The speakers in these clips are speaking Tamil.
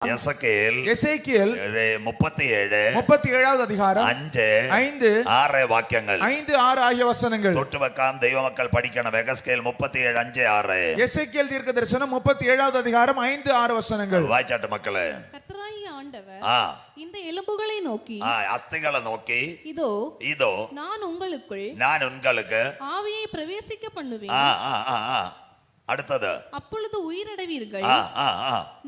എസേക്കിയേൽ 37 അധികാരം 5 6 വാക്യങ്ങൾ 5-6 ആയ വചനങ്ങൾ തൊട്ടുവെക്കാം. ദൈവമക്കൾ പഠിക്കണം. എസേക്കിയേൽ 37:5-6. എസേക്കിയേൽ ദീർഘദർശനം 37 അധികാരം 5-6 വചനങ്ങൾ വായിച്ചാട്ടെ മക്കളെ. கர்த்தராகிய ஆண்டவர் இந்த எலும்புகளை நோக்கி அஸ்திகளை நோக்கி இதோ நான் உங்களுக்கு ஆவியை பிரவேசிக்க பண்ணுவேன். അടുത്തത് அப்பொழுது உயிரடைவீர்கள்.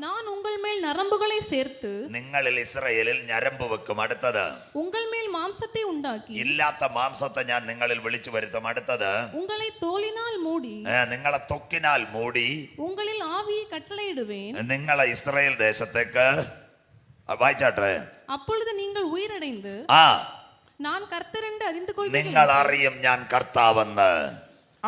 நான் உங்கள் மேல் நரம்புகளை சேர்த்து നിങ്ങളിൽ ഇസ്രായേലിൽ ഞരമ്പ് വെക്കും. അടുത്തത് உங்கள் மேல் மாம்சத்தை உண்டாக்கி ഇല്ലാത്ത മാംസത്തെ ഞാൻ നിങ്ങളിൽ വിളിച്ചു വരുത്തും. അടുത്തത് உங்களை தோலினால் மூடி നിങ്ങളെ തൊക്കിനാൽ മൂടി உங்களில் ஆவியை கட்டளையிடுவேன். നിങ്ങളെ ഇസ്രായേൽ ദേശത്തേക്ക് വായിച്ചാട്ടെ. அப்பொழுது நீங்கள் உயிரடைந்து நான் கர்த்தர் என்று அறிந்து கொள்வீர்கள். നിങ്ങൾ അറിയും ഞാൻ കർത്താവെന്ന്.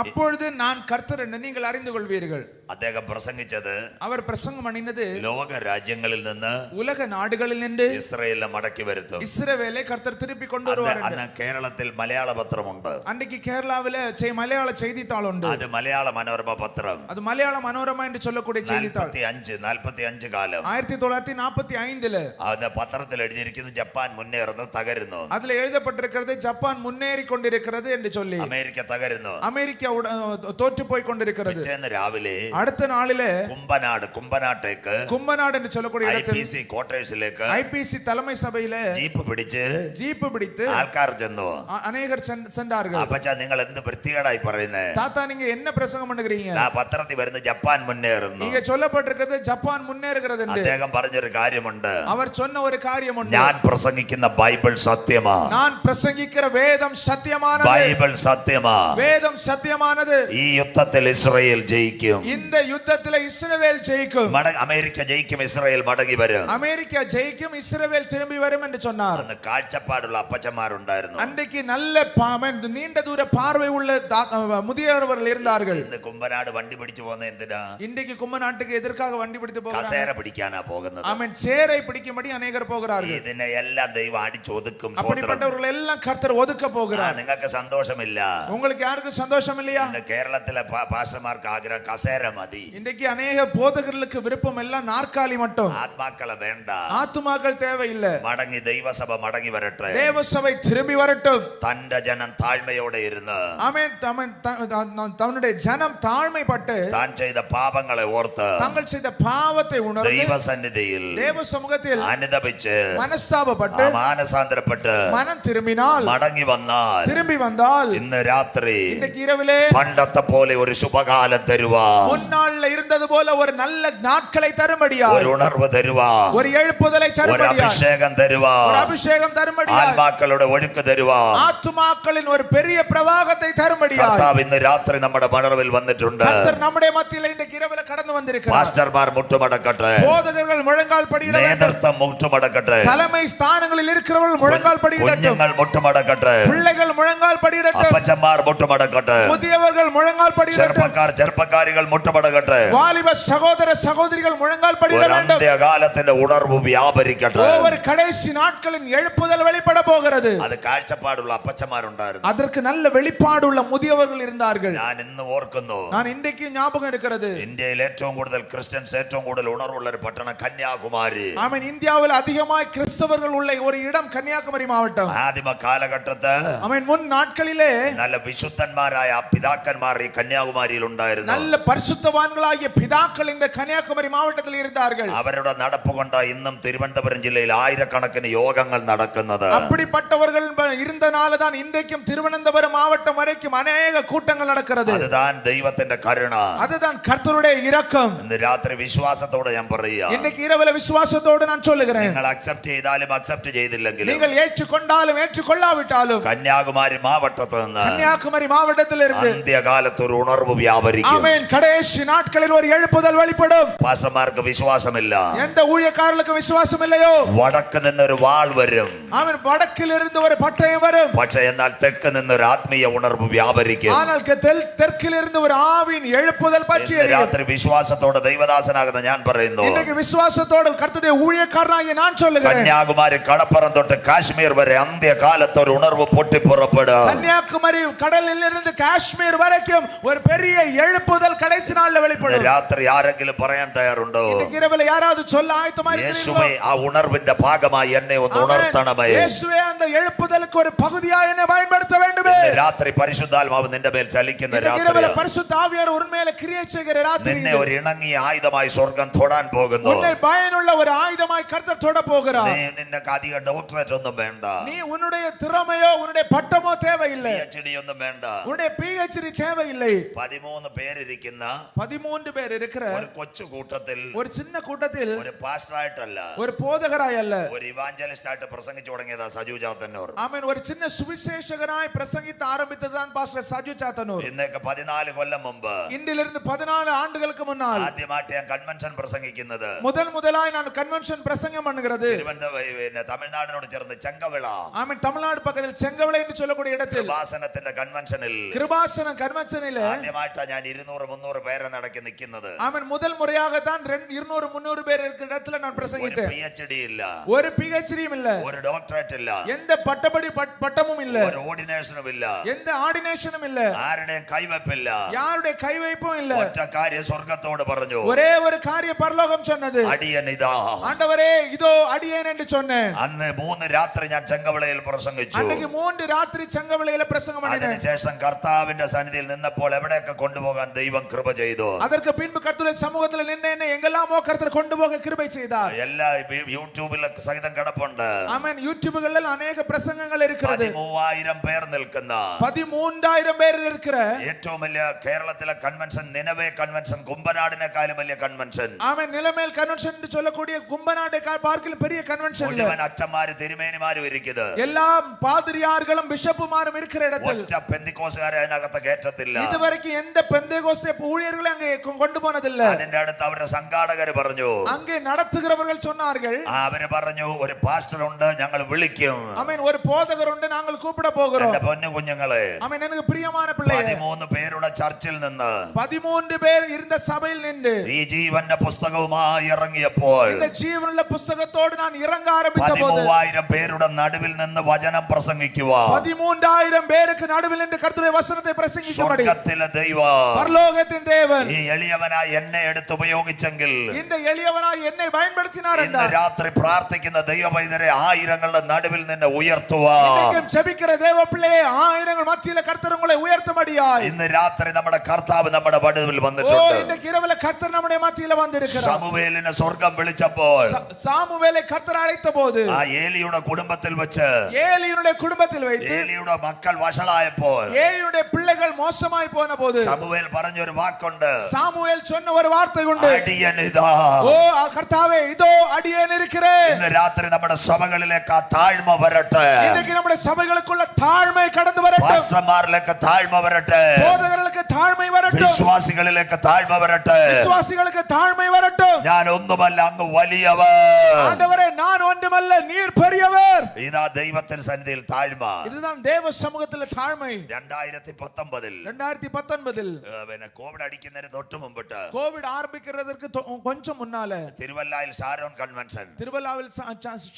அப்பொழுது நான் கர்த்தர் என்று நீங்கள் அறிந்து கொள்வீர்கள். അദ്ദേഹം പ്രസംഗിച്ചത്, அவர் பிரசங்கம் பண்ணினது ലോക രാജ്യങ്ങളിൽ നിന്ന് உலக നാടുകളിൽ നിന്ന് ഇസ്രായേലിനെ മടക്കി വരുത്തും. ഇസ്രായേലെ കർത്തർ திருப்பி கொண்டு வருவார். കേരളത്തിൽ മലയാള പത്രമുണ്ട്. அன்றைக்கு கேரளாவில மலையாள செய்தித்தாள் உண்டு. அது മലയാള മനോരമ പത്രം. அது மலையாள மனோரமா என்று சொல்லக்கூடிய செய்தித்தாள். 45 കാലം 1945ல அந்த பத்திரத்தில் எழுதியிருக்கிறது ஜப்பான் முன்னேறுന്നു തകരുന്നു. அதுல எழுதப்பட்டிருக்கிறது ஜப்பான் முன்னேறி கொண்டிருக்கிறது என்று சொல்லி. അമേരിക്ക തകരുന്നു. அமெரிக்கா தோற்று போய் கொண்டிருக்கிறது. രാവിലെ അടുത്ത നാളിലെ കുമ്പനാട് എന്ന് சொல்லக்கூடிய இடத்தில் IPC ക്വാർട്ടേഴ്സിലേക്ക് IPC தலைமை സഭയിലെ ജീപ്പ് പിടിച്ച് ആൾക്കാർ ചെന്നു. അനേകർ சென்றார்கள். അപ്പച്ചാ നിങ്ങൾ എന്ത് വൃത്തികേടായി പറയുന്നേ? தாத்தா நீங்க என்ன பிரசங்கம் பண்ணுகிறீங்க? പത്രത്തിൽ വരുന്ന ജപ്പാൻ മുന്നേറുന്നു. இங்க சொல்லப்பட்டிருக்கிறது ஜப்பான் முன்னேறுகிறது என்று. അദ്ദേഹം പറഞ്ഞൊരു കാര്യമുണ്ട്. அவர் சொன்ன ஒரு காரியமுண்டு. ഞാൻ പ്രസംഗിക്കുന്ന ബൈബിൾ സത്യമാണ്. நான் பிரசங்கிக்கிற வேதம் சத்தியமானது. ബൈബിൾ സത്യമാണ്. வேதம் சத்தியமானது. ഈ യുദ്ധത്തിൽ ഇസ്രായേൽ ജയിക്കും. இந்த யுத்தத்திலே இஸ்ரவேல் ஜெயிக்கும். അമേരിക്ക ജയിക്കും, ഇസ്രായേൽ മടങ്ങി വരും. அமெரிக்கா ஜெயிக்கும், இஸ்ரவேல் திரும்பி வரும் என்று சொன்னார். അന്ന് കാഴ്ചപ്പാടുള്ള അപ്പച്ചന്മാരുണ്ടായിരുന്നു. அன்றைக்கு நல்ல நீண்ட தூர பார்வை உள்ள முதியவர்கள் இருந்தார்கள். ഇന്ന് കുമ്പനാട് വണ്ടി പിടിച്ചു പോകുന്ന എന്തിനാ? இன்றைக்கு கும்பநாட்டுக்கு எதற்காக வண்டி பிடித்து போகிறார்கள்? കസേര പിടിക്കാനാ പോകുന്നത്. ஆமென். சேரை பிடிக்கும்படி அநேகர் போகிறார்கள். ഇതിനെ എല്ലാം ദൈവം അടിച്ചു ഒതുക്കും. அப்படிப்பட்டவர்கள் எல்லாம் கர்த்தர் ஒதுக்க போகிறார். നിങ്ങൾക്ക് സന്തോഷമില്ല? உங்களுக்கு யாருக்கும் சந்தோஷம் இல்லையா? കേരളത്തിലെ പാസ്റ്റർമാർക്ക് ആഗ്രഹം കസേര മതി. இன்றைக்கு அநேக போதகர்களுக்கு விருப்பம் எல்லாம் நாற்காலி மட்டும். ആത്മാക്കളെ വേണ്ട. ஆத்துமாக்கள் தேவையில்லை. മടങ്ങി ദൈവസഭ മടങ്ങി വരട്ടെ. தேவசபை திரும்பி வரட்டும். തന്റെ ജനം താഴ്മയോടെ ഇരുന്ന് ആമേൻ തങ്ങളുടെ ജനം താഴ്മപ്പെട്ട് താൻ ചെയ്ത പാപങ്ങളെ ഓർത്ത് തങ്ങൾ ചെയ്ത പാപത്തെ ഉണർന്ന് ദൈവസന്നിധിയിൽ ദൈവസമുഖത്തിൽ അനുതപിച്ച് മനസ്താപപ്പെട്ട് മാനസാന്തരപ്പെട്ട് മനം തിരുമ്മിനാൽ திரும்பி வந்தால் ഇന്ന് രാത്രി ഇന്നേക്ക് இரவிலே പണ്ടത്തെ പോലെ ഒരു ശുഭകാലം തരുവാ. മുന്നാളിൽ ഇരുന്നത് പോലെ ഒരു നല്ല നാட்களை തരുമടിയാ. ഒരു ഉണർവ് തരുവാ. ഒരു എഴുപ്പുതலை തരുമടിയാ. ഒരു അഭിഷേകം തരുവാ. ഒരു അഭിഷേകം തരുമടിയാ. ആത്മാക്കളുടെ ഒഴുക്ക് തരുവാ. ആത്മാക്കളിൻ ഒരു പെരിയ പ്രവാഹത്തെ തരുമടിയാ. കർത്താവ് ഇന്ന് രാത്രി നമ്മുടെ മണർവിൽ വന്നിട്ടുണ്ട്. കർത്തർ നമ്മുടെ മധ്യത്തിൽ ഇന്നേക്ക് இரவிலே കടന്നു വന്നിരിക്കുന്നു. പാസ്റ്റർമാർ മുട്ടുമടക്കട്ടെ. ബോധകர்கள் മുഴങ്കാൽ പടിയിട வேண்டும். നേതൃത്വം മുട്ടുമടക്കട്ടെ. തലമൈ സ്ഥാനങ്ങളിൽ ഇരിക്കുന്നവർ മുഴങ്കാൽ പടിയിടട്ടെ. കുഞ്ഞുങ്ങൾ മുട്ടുമടക്കട്ടെ. പിള്ളകൾ മുഴങ്കാൽ പടിയിടട്ടെ. അപ്പച്ചന്മാർ മുട്ടുമടക്കട്ടെ. മുതിയവர்கள் മുഴങ്കാൽ പടിയിടട്ടെ. ചെറുപ്പക്കാരികൾ മുട്ടുമടക്കട്ടെ. വാലിബ സഹോദര സഹോദരികൾ മുഴങ്കാൽ പടിയിട வேண்டும். അന്ത്യകാലത്തിന്റെ ഉണർവ് വ്യാപരിക്കട്ടെ. ഒരു കடைசி നാட்களின் எழுப்புதல் வெளிப்பட போகிறது. അത് കാഴ്ചപ്പാടുള്ള അപ്പച്ചന്മാരുണ്ടായിരുന്നു. அதற்கு நல்ல வெளிப்பாடுள்ள முதியவர்கள் இருந்தார்கள். ഞാൻ ഇന്ന് ഓർക്കുന്നു. நான் இன்றைக்கு ஞாபகம் இருக்கிறது. ഇന്ത്യയിൽ ഏറ്റവും കൂടുതൽ ക്രിസ്ത്യൻസ് ഏറ്റവും കൂടുതൽ ഉണർവുള്ള ഒരു പട്ടണം കന്യാകുമാരി. ஆமென். இந்தியாவில் அதிகமாய் கிறிஸ்தவர்கள் உள்ள ஒரு இடம் கன்னியாகுமரி மாவட்டம். ആദിമ കാലഘട്ടത്ത് ஆமென் മുൻ നാட்களிலே നല്ല വിശുദ്ധന്മാരായ പിതാക്കന്മാർ ഈ കന്യാകുമാരിയിൽ ഉണ്ടായിരുന്നു. நல்ல பரிசுத்தவான்களாகிய பிதாக்கள் இந்த கன்னியாகுமரி மாவட்டத்தில் இருந்தார்கள். അവരുടെ നടപ്പ് കൊണ്ട് ഇന്നും തിരുവനന്തപുരം ജില്ലയിൽ ആയിരക്കണക്കിന് യോഗങ്ങൾ നടക്കുന്നത്. அப்படிப்பட்டவர்கள் இருந்தனால தான் இன்றைக்கும் திருவனந்தபுரம் மாவட்டம் வரைக்கும் अनेक கூட்டங்கள் நடக்கிறது. அதுதான் தெய்வത്തിന്റെ கருணை. அதுதான் கர்த்தருடைய இரக்கம். ഇന്ന് രാത്രി വിശ്വാസത്തോടെ ഞാൻ പറയുക. இன்னைக்கு இரவில விசுவாசத்தோடு நான் சொல்லுகிறேன். നിങ്ങൾ അക്സെപ്റ്റ് ചെയ്താലും അക്സെപ്റ്റ് ചെയ്തില്ലെങ്കിലും நீங்கள் ஏற்றுக்கொண்டாலும் ஏற்றுக்கொள்ளாவிட்டாலும் കന്യാകുമാരി മാവട്ടത്തിൽ നിന്ന് கன்னியாகுமரி மாவட்டத்திலிருந்து അന്ത്യകാലത്ത് ഒരു ഉണർവ് വ്യാപരിക്കും. ஆமென். கடைசி நாட்களில் ஒரு எழுப்புதல் வெளிப்படும். പാസ്റ്റർമാർക്ക് വിശ്വാസമില്ല. எந்த ஊழியக்காரர்களுக்கு விசுவாசம் இல்லையோ വടക്ക് നിന്നൊരു വാൾ വരും. ஆமென். வடக்கில் இருந்து ஒரு பட்டயம் வரும். പക്ഷേ എന്നാൽ തെക്ക് നിന്നൊരു ആത്മീയ ഉണർവ് വ്യാപരിക്കും. ஆனால் தெற்கில் இருந்து ஒரு ஆவியின் எழுப்புதல் பற்றி எரியும். രാത്രി വിശ്വാസത്തോടെ ദൈവദാസനാകുന്ന ഞാൻ പറയുന്നു. இன்னைக்கு விசுவாசத்தோடு கர்த்தருடைய ஊழியக்காரனாகிய நான் சொல்லுகிறேன். കന്യാകുമാരി കടപ്പുറം തൊട്ട് കാശ്മീർ വരെ അന്ത്യകാലത്ത് ഒരു ഉണർവ് പൊട്ടിപ്പുറപ്പെടും. கன்னியாகுமரி கடலில் இருந்து காஷ்மீர் வரைக்கும் ஒரு பெரிய எழுப்புதல் கடைசி நாள்ல வெளிப்படும். രാത്രി ആരെങ്കിലും പറയാൻ തയ്യാറുണ്ടോ? இன்னைக்கு இரவுல யாராவது சொல்ல ஆயத்தமா இருக்கீங்களா? യേശുവേ ആ ഉണർവിന്റെ ഭാഗമായി എന്നെ ഒന്ന് ഉണർത്തണമേ. യേശുവേ அந்த எழுப்புதலுக்கு ஒரு பகுதியாய் என்னை பயன்படுத்த வேண்டுமே. രാത്രി പരിശുദ്ധാത്മാവ് നിന്റെ മേൽ ചലിക്കുന്ന രാത്രി. இரவுல பரிசுத்த ஆவியார் உன் மேல கிரியை செய்கிற ராத்திரி. നിന്നെ ഒരു ഇണങ്ങിയ ആയുധമായി സ്വർഗ്ഗം തൊടാൻ പോകുന്നു. உன்னை பயனுள்ள ஒரு ஆயுதமாய் கர்த்தர் தொட போகிறார். നിനക്ക് അധിക ഡോക്ടറേറ്റ് ഒന്നും വേണ്ട. நீ உன்னுடைய திறமையோ உன்னுடைய பட்டமோ தேவையில்லை. PhD ഒന്നും വേണ്ട. உன்னுடைய PhD தேவையில்லை. 13 പേരിരിക്കുന്ന 13 பேர் இருக்கிற ഒരു കൊച്ചു കൂട്ടത്തിൽ ஒரு சின்ன கூட்டத்தில் ഒരു പാസ്റ്ററായിട്ടല്ല, ஒரு போதகராய் அல்ல, ഒരു ഇവാഞ്ചലിസ്റ്റ് ആയിട്ട് പ്രസംഗിച്ചു തുടങ്ങിയതാ സജു ചാത്തന്നൂർ. ആമേൻ. ഒരു ചിന്ന സുവിശേഷകനായി പ്രസംഗിത്ത് ആരംഭിച്ചതാണ് പാസ്റ്റർ സജു ചാത്തന്നൂർ. ഇന്നേക്ക് 14 കൊല്ലം മുമ്പ്, ഇന്നിലിருந்து 14 ആണ്ടുകൾക്ക് മുന്നാൽ ആദ്യമായിട്ട് ഞാൻ കൺവെൻഷൻ പ്രസംഗിക്കുന്നത്, முதலாய் நான் கன்வென்ஷன் பிரசங்கம் பண்ணுகிறது തമിഴ്നാടിനോട് ചേർന്ന് ചെങ്കവിള, ആമേൻ, തമിഴ്നാട് പക്കത്തിൽ ചെങ്കവിള എന്ന് ചൊല്ലக்கூடிய இடத்தில் കൃപാസനത്തിന്റെ കൺവെൻഷനിൽ, கிருபாசன கன்வென்ஷனில் ആദ്യമായിട്ടാണ് ഞാൻ 200-300 പേരെ നടക്കി നിൽക്കുന്നത്. ஆமென். முதல் முறையாக தான் 200-300 பேர் இருக்கிற இடத்துல நான் பிரசங்கித்தேன். PhD இல்ல, ஒரு PhDயும் இல்ல, ஒரு ഡോക്ടറേറ്റ് ഇല്ല, எந்த பட்டமும் இல்ல, ഒരു ഓർഡിനേഷനും ഇല്ല, எந்த ஆர்டினேஷனும் இல்ல, ആരുടെയും കൈവെപ്പില്ല, யாருடைய கைவைப்பும் இல்ல. ഒറ്റ കാര്യം സ്വർഗ്ഗത്തോട് പറഞ്ഞു, ஒரே ஒரு காரியம் பரலோகம் சொன்னது, അടിയനിതാ, ஆண்டவரே இதோ அடியேன் என்று சொன்னேன். അന്ന് 3 രാത്രി ഞാൻ ചെങ്കവിളയിൽ പ്രസംഗിച്ചു. அன்னைக்கு 3 ராத்திரி செங்கவிளையில பிரசங்கம் பண்ணினேன். അതിനുശേഷം കർത്താവിന്റെ സന്നിധിയിൽ നിന്നപ്പോൾ എവിടെയൊക്കെ കൊണ്ടുപോകാൻ ദൈവം കൃപ ചെയ്തു. அதற்கு பின்பு கர்த்தருடைய சமூகத்தில் நின்று என்னை எங்கெல்லாமோ கர்த்தர் கொண்டு போக கிருபை செய்தார். എല്ലാ യൂട്യൂബിൽ സഹിതം കിടപ്പുണ്ട്. ஆமென். யூடியூப்களில் अनेक பிரசங்கங்கள் இருக்கிறது. 13,000 പേർ നിൽക്കുന്ന 13,000 பேர் இருக்கிற ഏറ്റവും വലിയ കേരളത്തിലെ കൺവെൻഷൻ നിലവേ കൺവെൻഷൻ, കുമ്പനാടിനെക്കാളും വലിയ കൺവെൻഷൻ. ஆமென். நிலமேல் கன்வென்ஷன் என்று சொல்லக்கூடிய கும்பநாடு பார்க்கிலும் பெரிய கன்வென்ஷன். മുഴുവൻ അച്ഛന്മാര് തിരുമേനിമാരും ഇരിക്കുന്നത്, எல்லா பாதிரியார்களும் பிஷப்புமாரும் இருக்கிற இடத்தில் ഒറ്റ പെന്തിക്കോസുകാരെ അതിനകത്ത് കയറ്റത്തില്ല. இதுவரைக்கும் எந்த பெந்தேகோஸ்தே ஊழியர்களை அங்கே கொண்டு போனதில்ல. അതിന്റെ അടുത്ത് അവരുടെ സംഘാടകര് പറഞ്ഞു, அங்கே நடத்துகிறவர்கள் சொன்னார்கள், അവര് പറഞ്ഞു ഒരു പാസ്റ്റർ ഉണ്ട്, ഞങ്ങൾ വിളിക്കും. ஆமென். ஒரு போதகர் உண்டு, நாங்கள் கூப்பிட போகிறோம். എന്റെ പൊന്നു കുഞ്ഞുങ്ങളെ, ஆமென். எனக்கு பிரியமான பிள்ளையே, 13 പേരുടെ ചർച്ചിൽ നിന്ന് 13 பேர் இருந்த சபையில் நின்று ഈ ജീവന്റെ പുസ്തകവുമായി ഇറങ്ങിയപ്പോൾ இந்த ஜீவனுள்ள புத்தகத்தோடு நான் இறங்க ஆரம்பித்த போது 13,000 പേരുടെ നടുവിൽ നിന്ന് വചനം പ്രസംഗിക്കുക, 13,000 பேருக்கு நடுவில் நின்று கர்த்தருடைய வசனத்தை பிரசங்கிக்கும்படி സ്വർഗ്ഗത്തിലെ ദൈവം, பரலோகத்தின் தேவன் ഈ എളിയവനായി എന്നെ എടുത്ത് ഉപയോഗിച്ചെങ്കിൽ, இந்த எளியவனாய் என்னை பயன்படுத்தினார் ഇന്ന് என்றார். രാത്രി പ്രാർത്ഥിക്കുന്ന ദൈവവൈദ്യരെ ആയിരങ്ങളുടെ നടുവിൽ നിന്ന് ഉയർത്തുവാൻ, இன்னைக்கும் ஜெபிக்கிற தேவ பிள்ளையே, ஆயிரங்கள் மத்தியில கர்த்தர் உங்களை உயர்த்தும்படியாய் ഇന്ന് രാത്രി നമ്മുടെ കർത്താവ് നമ്മുടെ നടുവിൽ ஓ, വന്നിട്ടുണ്ട്. இன்னைக்கு இரவுல கர்த்தர் நம்முடைய மத்தியில வந்திருக்கிறார். ശമൂവേലിനെ സ്വർഗ്ഗം വിളിച്ചപ്പോൾ, சாமுவேலை கர்த்தர் அழைத்த போது ആ ഏലിയുടെ കുടുംബത്തിൽ വെച്ച്, ஏலியினுடைய குடும்பத்தில் வைத்து ഏലിയുടെ മക്കൾ വഷളായപ്പോൾ, ஏலியுடைய பிள்ளைகள் மோசமாய் போன போது ശമൂവേൽ പറഞ്ഞൊരു വാക്കുണ്ട്, சாமுவேல் சொன்ன ஒரு வார்த்தை உண்டு, അടിയനിതാ. ஓ கர்த்தாவே இதோ அடியேன் இருக்கிறேன். ഇന്ന് രാത്രി നമ്മുടെ സഭകളിലേക്ക് ആ താഴ്മ വരട്ടെ, இன்னைக்கு நம்முடைய சபைகளுக்குள்ள தாழ்மை கடந்து வரட்டும், പാസ്റ്റർമാരിലേക്ക് താഴ്മ വരട്ടെ, போதகர்களுக்கு தாழ்மை வரட்டும், വിശ്വാസികളിലേക്ക് താഴ്മ വരട്ടെ. விசுவாசிகளுக்கு தாழ்மை வரட்டும். ഞാൻ ഒന്നുമല്ല, അങ്ങ് വലിയവർ. ஆண்டவரே, நான் ஒன்றுமல்ல, நீர் பெரியவர். ഇതാ ദൈവത്തിന്റെ സന്നിധിയിൽ താഴ്മ. இதுதான் தேவ சமூகத்தில் தாழ்மை. 2019 2019 പിന്നെ കോവിഡ് അടിക്കുന്നതിന് തൊട്ട് മുമ്പിട്ട് கோவிட் ஆரம்பிக்கிறதுக்கு கொஞ்சம் முன்னால തിരുവല്ലയിൽ ഷാരോൺ കൺവെൻഷൻ, திருவல்லாவில்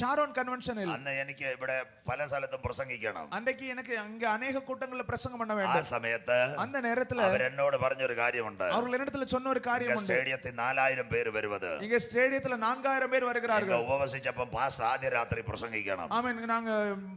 ஷாரோன் கன்வென்ஷனில் അന്ന് എനിക്ക് ഇവിടെ പല സ്ഥലത്തും പ്രസംഗിക്കണം. அன்றைக்கு எனக்கு அங்க அநேக கூட்டங்கள்ல பிரசங்கம் பண்ண ആ வேண்டும். സമയത്ത് அந்த நேரத்துல അവരെന്നോട് പറഞ്ഞൊരു കാര്യമുണ്ട്, அவர்கள் என்னிடத்துல சொன்ன ஒரு காரியம் உண்டு. സ്റ്റേഡിയത്തിൽ 4,000 പേര് വരുന്നത്, இங்க ஸ்டேடியத்துல 4,000 பேர் வருகிறார்கள். ഉപവസിച്ചപ്പം പാസ്റ്റർ ആദ്യ രാത്രി പ്രസംഗിക്കണം. ஆமென். நாங்க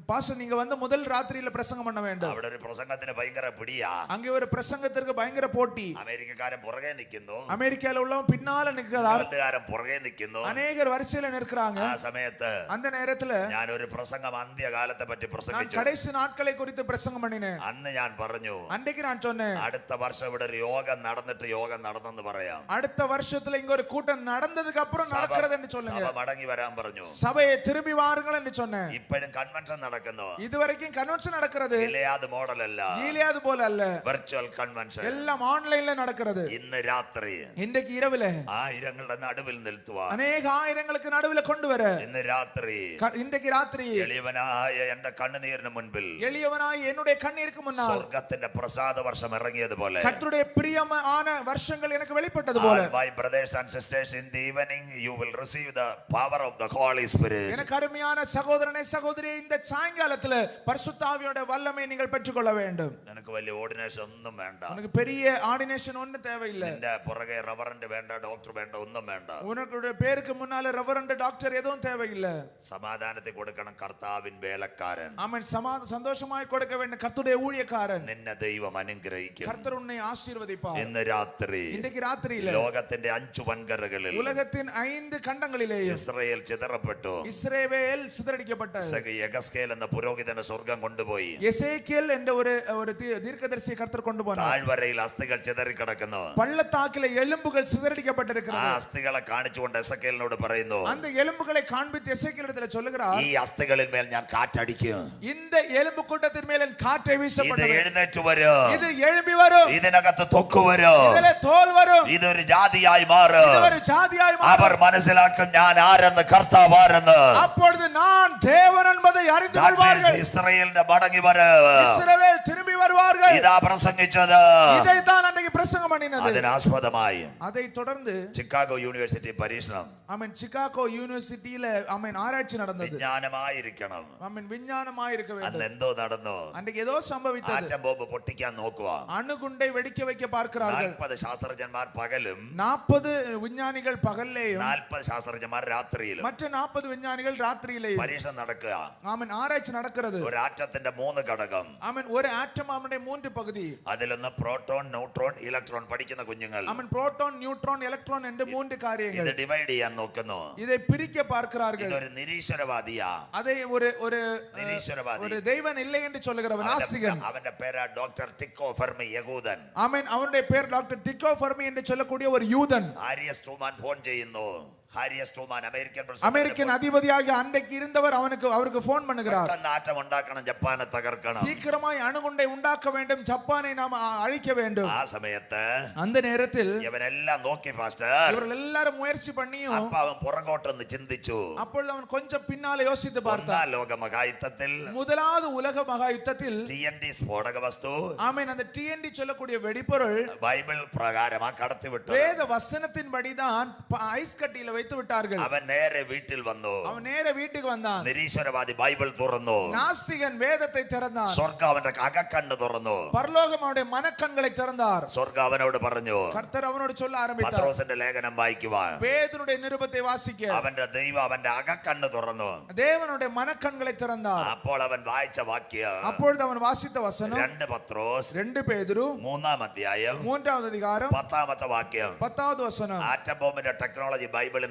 பாஸ்டர் நீங்க வந்து முதல் ராத்திரியில பிரசங்கம் பண்ண வேண்டும். അവിടെ ഒരു പ്രസംഗത്തിന് ഭയങ്കര പിടിയാ. அங்கே ஒரு பிரசங்கத்திற்கு பயங்கர போட்டி. അമേരിക്കക്കാരൻ പുറകെ നിൽക്കുന്നു, அமெரிக்கால உள்ளவன் பின்னால நிற்கிறார், ഇംഗ്ലണ്ടുകാരൻ പുറകെ നിൽക്കുന്നു. அநேகர் வரிசையில நிற்கிறாங்க. ആ സമയത്ത് அந்த நேரத்துல ഞാൻ ഒരു പ്രസംഗം അന്ത്യകാലത്തെ പറ്റി நான் പ്രസംഗിച്ചു. கடைசி நாட்களை குறித்து பிரசங்கம் பண்ணினேன். അന്ന് ഞാൻ പറഞ്ഞു, அன்றைக்கு நான் சொன்னேன், അടുത്ത വർഷം ഇവിടെ ഒരു യോഗം നടന്നിട്ട് യോഗം നടന്നെന്ന് പറയാം. அடுத்த வருஷத்துல இங்க ஒரு கூட்டம் நடந்ததுக்கு அப்புறம் நடக்கிறது என்று சொல்லுங்க. സഭ മടങ്ങി വരാൻ പറഞ്ഞു. சபையை திரும்பி வாருங்கள் என்று சொன்னேன். ഇപ്പോഴും കൺവെൻഷൻ നടക്കുന്നു. இதுவரைக்கும் கன்வென்ஷன் நடக்கிறது. ഗിലെയാദ് മോഡൽ അല്ല, ஈலியாது போல அல்ல, വെർച്വൽ കൺവെൻഷൻ. எல்லாம் ஆன்லைன்ல நடக்கிறது. ഇന്ന് രാത്രി இன்றைக்கு இரவுல ആയിരങ്ങളുടെ നടുവിൽ നിൽത്തുവാൻ, அநேக ஆயிரங்களுக்கு நடுவுல கொண்டு வர ഇന്ന് രാത്രി இன்றைக்கு ராத்திரி എളിയവനായ എന്റെ കണ്ണുനീരിന് മുൻപിൽ எளியவனாய் என்னுடைய கண்ணீருக்கு முன்னால் സ്വർഗത്തിന്റെ പ്രസാദ വർഷം ഇറങ്ങിയതുപോലെ പോലെ கர்த்தருடைய பிரியமான வருஷங்கள் எனக்கு வெளிப்பட்டது போல my brothers and sisters, in the evening you will receive the power of the Holy Spirit. எனக்கு அருமையான சகோதரனே சகோதரியே, இந்த சாயங்காலத்துல பரிசுத்த ஆவியோட வல்லமை நீங்கள் பெற்றுக்கொள்ள வேண்டும். எனக்கு വലിയ ഓർഡിനേഷൻ ഒന്നും വേണ്ട. உனக்கு பெரிய ஆர்டினேஷன் ஒண்ணு தேவையில்லை. നിന്റെ പുറകെ റവറന്റ് വേണ്ട, ഡോക്ടർ വേണ്ട, ഒന്നും വേണ്ട. உனக்கு பேருக்கு முன்னால ரெவரண்ட் டாக்டர் எதுவும் தேவையில்லை. സമാധാനത്തെ കൊടുക്കണം കർത്താവിൻ വേലക്കാരൻ. ஆமென். சந்தோஷமாய் கொடுக்க வேண்டும் கர்த்தருடைய ஊழியக்காரன். നിന്നെ ദൈവം അനുഗ്രഹിക്കും. கர்த்தர் உன்னை ஆசீர்வதிப்பார். ഇന്ന് രാത്രി இன்றைக்கு ராத்திரியில ലോകത്തിന്റെ 5 വൻകരകളിൽ உலகத்தின் 5 கண்டங்களிலேயும் ഇസ്രായേൽ ചിതറപ്പെട്ടു. இஸ்ரவேல் சிதறடிக்கப்பட்டது. യെഹസ്കേൽ എന്ന പുരോഹിതനെ സ്വർഗ്ഗം കൊണ്ടുപോയി. எசேக்கியேல் என்ற ஒரு தீர்க்கதரிசியை கர்த்தர் கொண்டு போனார். താഴ്വരയിൽ അസ്ഥികൾ ചിതറിക്കിടക്കുന്നു. பள்ளத்தாக்கிலே எலும்புகள் சிதறடிக்கப்பட்டிருக்கிறது. ആ അസ്ഥികളെ കാണിച്ചുകൊണ്ട് എസെക്കിയേലിനോട് പറയുന്നു, அந்த எலும்புகளை காண்பித்து எசேக்கியேலிடத்தில் சொல்லுகிறார், ഈ അസ്ഥികളിൽ മേൽ ഞാൻ കാറ്റടിക്കും. இந்த எலும்பு கூட்டத்தின் மேல் காற்றை ഇത് வீசப்பட்டது. എഴുന്നേറ്റ് വരും. இது எழும்பி வரும். ഇതിനകത്ത് തൊക്ക് വരും. ഇതിലെ തോൽ വരും. ഇതൊരു ജാതിയായി മാറും. இது ஒரு ஜாதியாய் അവർ மாறும். മനസ്സിലാക്കും ഞാൻ ആരെന്ന്, കർത്താവ് ആരെന്ന്. அப்பொழுது நான் தேவன் என்பதை அறிந்து கொள்வார்கள். ഇസ്രായേലിന്റെ മടങ്ങി വരവ്. இஸ்ரவேல் திரும்பி வருவார்கள். ഇതാ പ്രസംഗിച്ചത്. இதைத்தான் அன்றைக்கு பிரசங்கம் பண்ணினது. അതിനാസ്പദമായി அதை தொடர்ந்து ചിക്കാഗോ യൂണിവേഴ്സിറ്റി പരീക്ഷണം. ஆமென். சிகாகோ யூனிவர்சிட்டியில ஆமென் ஆராய்ச்சி நடந்தது. വിജ്ഞാനമായിരിക്കണം. ஆமென். விஞ்ஞானமாய் இருக்க അന്ന് வேண்டும். എന്തോ നടന്നു. அன்றைக்கு ஏதோ சம்பவித்தது. ആറ്റം ബോംബ് പൊട്ടിക്കാൻ നോക്കുക. அணுகுண்டை வெடிக்க வைக்க பார்க்கிறார்கள். 40 ശാസ്ത്രജ്ഞന്മാർ പകലും 40 விஞ்ஞானிகள் பகல்லேயும் 40 ശാസ്ത്രജ്ഞന്മാർ രാത്രിയിലും மற்ற 40 விஞ்ஞானிகள் ராத்திரியிலேயும் പരീക്ഷ നടക്കുക. ஆமென் ஆராய்ச்சி நடக்கிறது. ഒരു ആറ്റത്തിന്റെ 3 ഘടകം. ஆமென். ஒரு ஆட்டம் அவனுடைய 3 பகுதி. അതിലൊന്ന് പ്രോട്ടോൺ, ന്യൂട്രോൺ, ഇലക്ട്രോൺ. പഠിക്കുന്ന കുഞ്ഞുങ്ങൾ ஆமென். புரோட்டான், நியூட்ரான், எலக்ட்ரான் என்ற 3 ഇത് காரியங்கள். ഡിവൈഡ് ചെയ്യാൻ നോക്കുന്നു. இதை பிரிக்க பார்க்கிறார்கள். ഇതൊരു നിരീശ്വരവാദിയാ. அதை ஒரு നിരീശ്വരവാദി. ஒரு தெய்வன் இல்லை என்று சொல்லுகிறவன் நாஸ்திகன். അവന്റെ പേരാ ഡോക്ടർ ടിക്കോ ഫെർമി, യഹൂദൻ. ஆமென். அவனுடைய பேர் டாக்டர் டிக்கோ ஃபெர்மி என்று சொல்லக்கூடிய ஒரு யூதன். ഹാരിയസ് ട്രൂമാൻ ഫോൺ ചെയ്യുന്നു. ഹാരിയസ് ട്രൂമാൻ அமெரிக்கன் அதிபதியாக அன்றைக்கு இருந்தவர் அவருக்கு போன் பண்ணுகிறார். ആറ്റം ഉണ്ടാക്കണം, ജപ്പാനെ തകർക്കണം. சீக்கிரமாய் அணுகுண்டை உண்டாக்க வேண்டும், ஜப்பானை நாம் அழிக்க வேண்டும். ആ സമയത്ത് அந்த நேரத்தில் ഇവരെല്ലാം നോക്കി പാസ്റ്റർ. இவர்கள் எல்லாரும் முயற்சி பண்ணியும் അപ്പൊ അവൻ പുറകോട്ടൊന്ന് ചിന്തിച്ചു. அப்பொழுது அவன் கொஞ்சம் பின்னாலே யோசித்து பார்த்தான். ഒന്നാം ലോക മഹായുദ്ധത്തിൽ முதலாவது உலக மகா யுத்தத்தில் TNT സ്ഫോടക വസ്തു, ஆமென், அந்த TNT சொல்லக்கூடிய வெடிபொருள் ബൈബിൾ പ്രകാരമാ കടത്തിവിട്ടു. வேத வசனத்தின்படிதான் ஐஸ் கட்டியில வைத்து விட்டார்கள். അവൻ നേരെ വീട്ടിൽ വന്നു. அவன் நேர வீட்டுக்கு வந்தான். നിരീശ്വരവാദി ബൈബിൾ തുറന്നു. நாஸ்திகன் வேதத்தை திறந்தான். സ്വർഗ്ഗം അവന്റെ അകക്കണ്ണ് തുറന്നു. பரலோகம் அவனுடைய மனக்கண்களை திறந்தார். സ്വർഗ്ഗം അവനോട് പറഞ്ഞു, கர்த்தர் அவனோடு சொல்ல ஆரம்பித்தார், പത്രോസിന്റെ ലേഖനം വായിക്കുവാൻ. பேதுருடைய நிருபத்தை வாசிக்க അവന്റെ ദൈവം അവന്റെ അകക്കണ്ണ് തുറന്നു. தேவனுடைய மனக்கண்களை திறந்தார். അപ്പോൾ അവൻ വായിച്ച വാക്യം, அப்பொழுது அவன் வாசித்த வசனம் 2 പത്രോസ് 2 பேதுரு 3-ാം അധ്യായം 3வது அதிகாரம் 10-ാമത്തെ വാക്യം. 10வது வசனம். ആറ്റം ബോംബിന്റെ ടെക്നോളജി ബൈബിളിനകത്ത്.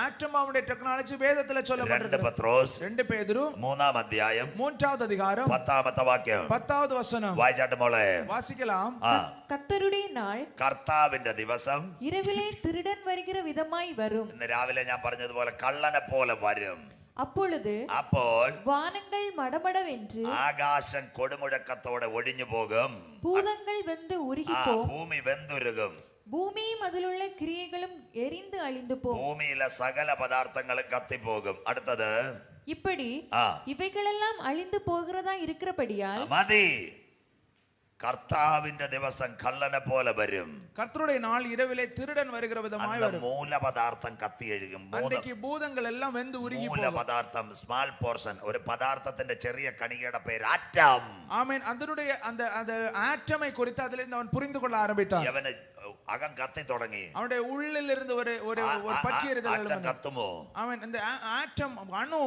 ஆட்டமாவுடைய டெக்னாலஜி வேதத்துல 2 சொல்லப்பட்டிருக்கு. പത്രോസ് 2 பேதுரு 3-ാം അധ്യായം 3வது அதிகாரம் 10-ാമത്തെ വാക്യം. 10வது வசனம். വായിച്ചാട്ട് മോളെ. வாசிக்கலாம். கர்த்தருடைய நாள் കർത്താവിന്റെ ദിവസം இரவிலே திருடன் வருகிற விதமாய் வரும். ഇന്ന് രാവിലെ ഞാൻ പറഞ്ഞതുപോലെ കള്ളനെ പോലെ വരും. அப்பொழுது അപ്പോൾ வானங்கள் மடமடவென்று ആകാശം കൊടുമുഴക്കത്തോടെ ഒഴിഞ്ഞു പോകും. பூதங்கள் வெந்து உருகிப்போம். ഭൂമി വെന്തുരുകും. பூமியும் அதிலுள்ள கிரியைகளும் எரிந்து அழிந்து போம். ഭൂമിയിലെ സകല പദാർത്ഥങ്ങളും കത്തിപ്പോകും. അടുത്തത് இப்படி இவைகளெல்லாம் அழிந்து போகிறதா இருக்கிறபடியால் മതി. കർത്താവിന്റെ ദിവസം കള്ളനെ പോലെ വരും. கர்த்தருடைய நாள் இரவிலே திருடன் வருகிற விதமாய் வரும். മൂലപദാർത്ഥം കത്തിയെഴുകും. அன்றைக்கு பூதங்கள் எல்லாம் வெந்து உருகி போகும். മൂലപദാർത്ഥം, സ്മാൾ പോർഷൻ. ഒരു പദാർത്ഥത്തിന്റെ ചെറിയ കണികയുടെ പേര് ആറ്റം. ஆமென். அதனுடைய அந்த ஆட்டமை குறித்து அதிலிருந்து அவன் புரிந்து கொள்ள ஆரம்பித்தான். അവന് അകം കത്തി തുടങ്ങി. அவனுடைய உள்ளில் இருந்து ஒரு பச்சை எரிதல் ആറ്റം കത്തുമോ? அவன் இந்த ஆட்டம் அணு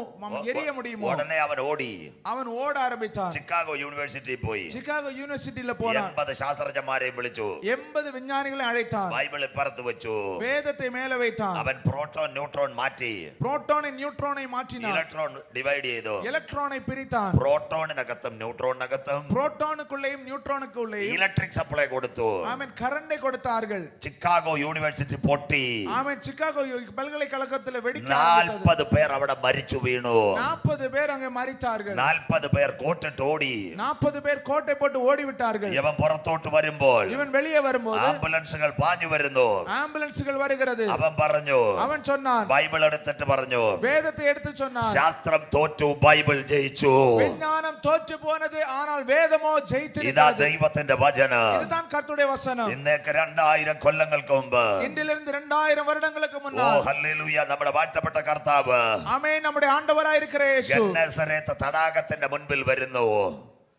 எரிய முடியுமோ? ഉടനെ അവൻ ഓടി. அவன் ஓட ஆரம்பித்தான். ചിക്കാഗോ യൂണിവേഴ്സിറ്റിയിൽ പോയി. சிகாகோ யூனிவர்சிட்டியில போனான். 80 ശാസ്ത്രജ്ഞന്മാരെ വിളിച്ചു. 80 വിஞ்ஞானிகளை அழைத்தான். ബൈബിൾ ഇപ്പുറത്ത് വെച്ചു. வேதத்தை மேலே வைத்தான். അവൻ പ്രോട്ടോൺ ന്യൂട്രോൺ മാറ്റി. புரோட்டானை நியூட்ரானை மாற்றினான். ഇലക്ട്രോൺ ഡിവൈഡ് ചെയ്തു. எலக்ட்ரானை பிரித்தான். പ്രോട്ടോണിനകത്തും ന്യൂട്രോണിനകത്തും புரோட்டானுக்குள்ளேயும் நியூட்ரானுக்குள்ளேயும் ഇലക്ട്രിക് സപ്ലൈ കൊടുത്തു. ஆமென், கரண்டை கொடுத்தான். பார்த்தார்கள். ചിക്കാഗോ യൂണിവേഴ്സിറ്റി പൊട്ടി. ஆமென். சிகாகோ பல்கலைக்கழகத்தில் வெடிக்க 40 പേർ അവിടെ മരിച്ചു വീണു. 40 பேர் அங்கே மரித்தார்கள். 40 പേർ കോട്ടിട്ട് ഓടി. 40 பேர் கோட்டை போட்டு ஓடி விட்டார்கள். ഇവൻ പുറത്തോട്ട് വരുമ്പോൾ இவன் வெளியே வரும்போது ആംബുലൻസുകൾ പാഞ്ഞു വരുന്നു. ஆம்புலன்ஸ்கள் வருகிறது. അവൻ പറഞ്ഞു, அவன் சொன்னான், ബൈബിൾ എടുത്തിട്ട് പറഞ്ഞു, வேதத்தை எடுத்து சொன்னான், ശാസ്ത്രം തോറ്റു, ബൈബിൾ ജയിച്ചു. விஞ்ஞானம் தோற்று போனது, ஆனால் வேதமோ ഇതാ ஜெயித்திருக்கிறது. ദൈവത്തിന്റെ വചനം. இதுதான் கர்த்தருடைய வசனம். ഇന്നേക്ക് 2000 കൊല്ലങ്ങൾക്ക് മുമ്പ്, இன்றிலிருந்து 2000 வருடங்களுக்கு ഓ முன்னால், ഹല്ലേലൂയ, നമ്മുടെ വാഴ്ത്തപ്പെട്ട കർത്താവ് ஆமென், நம்முடைய ആண்டവരായിരിக்கிற യേശു ഗന്നസരേത്ത് തടാകത്തിന്റെ മുൻപിൽ വരുന്നു.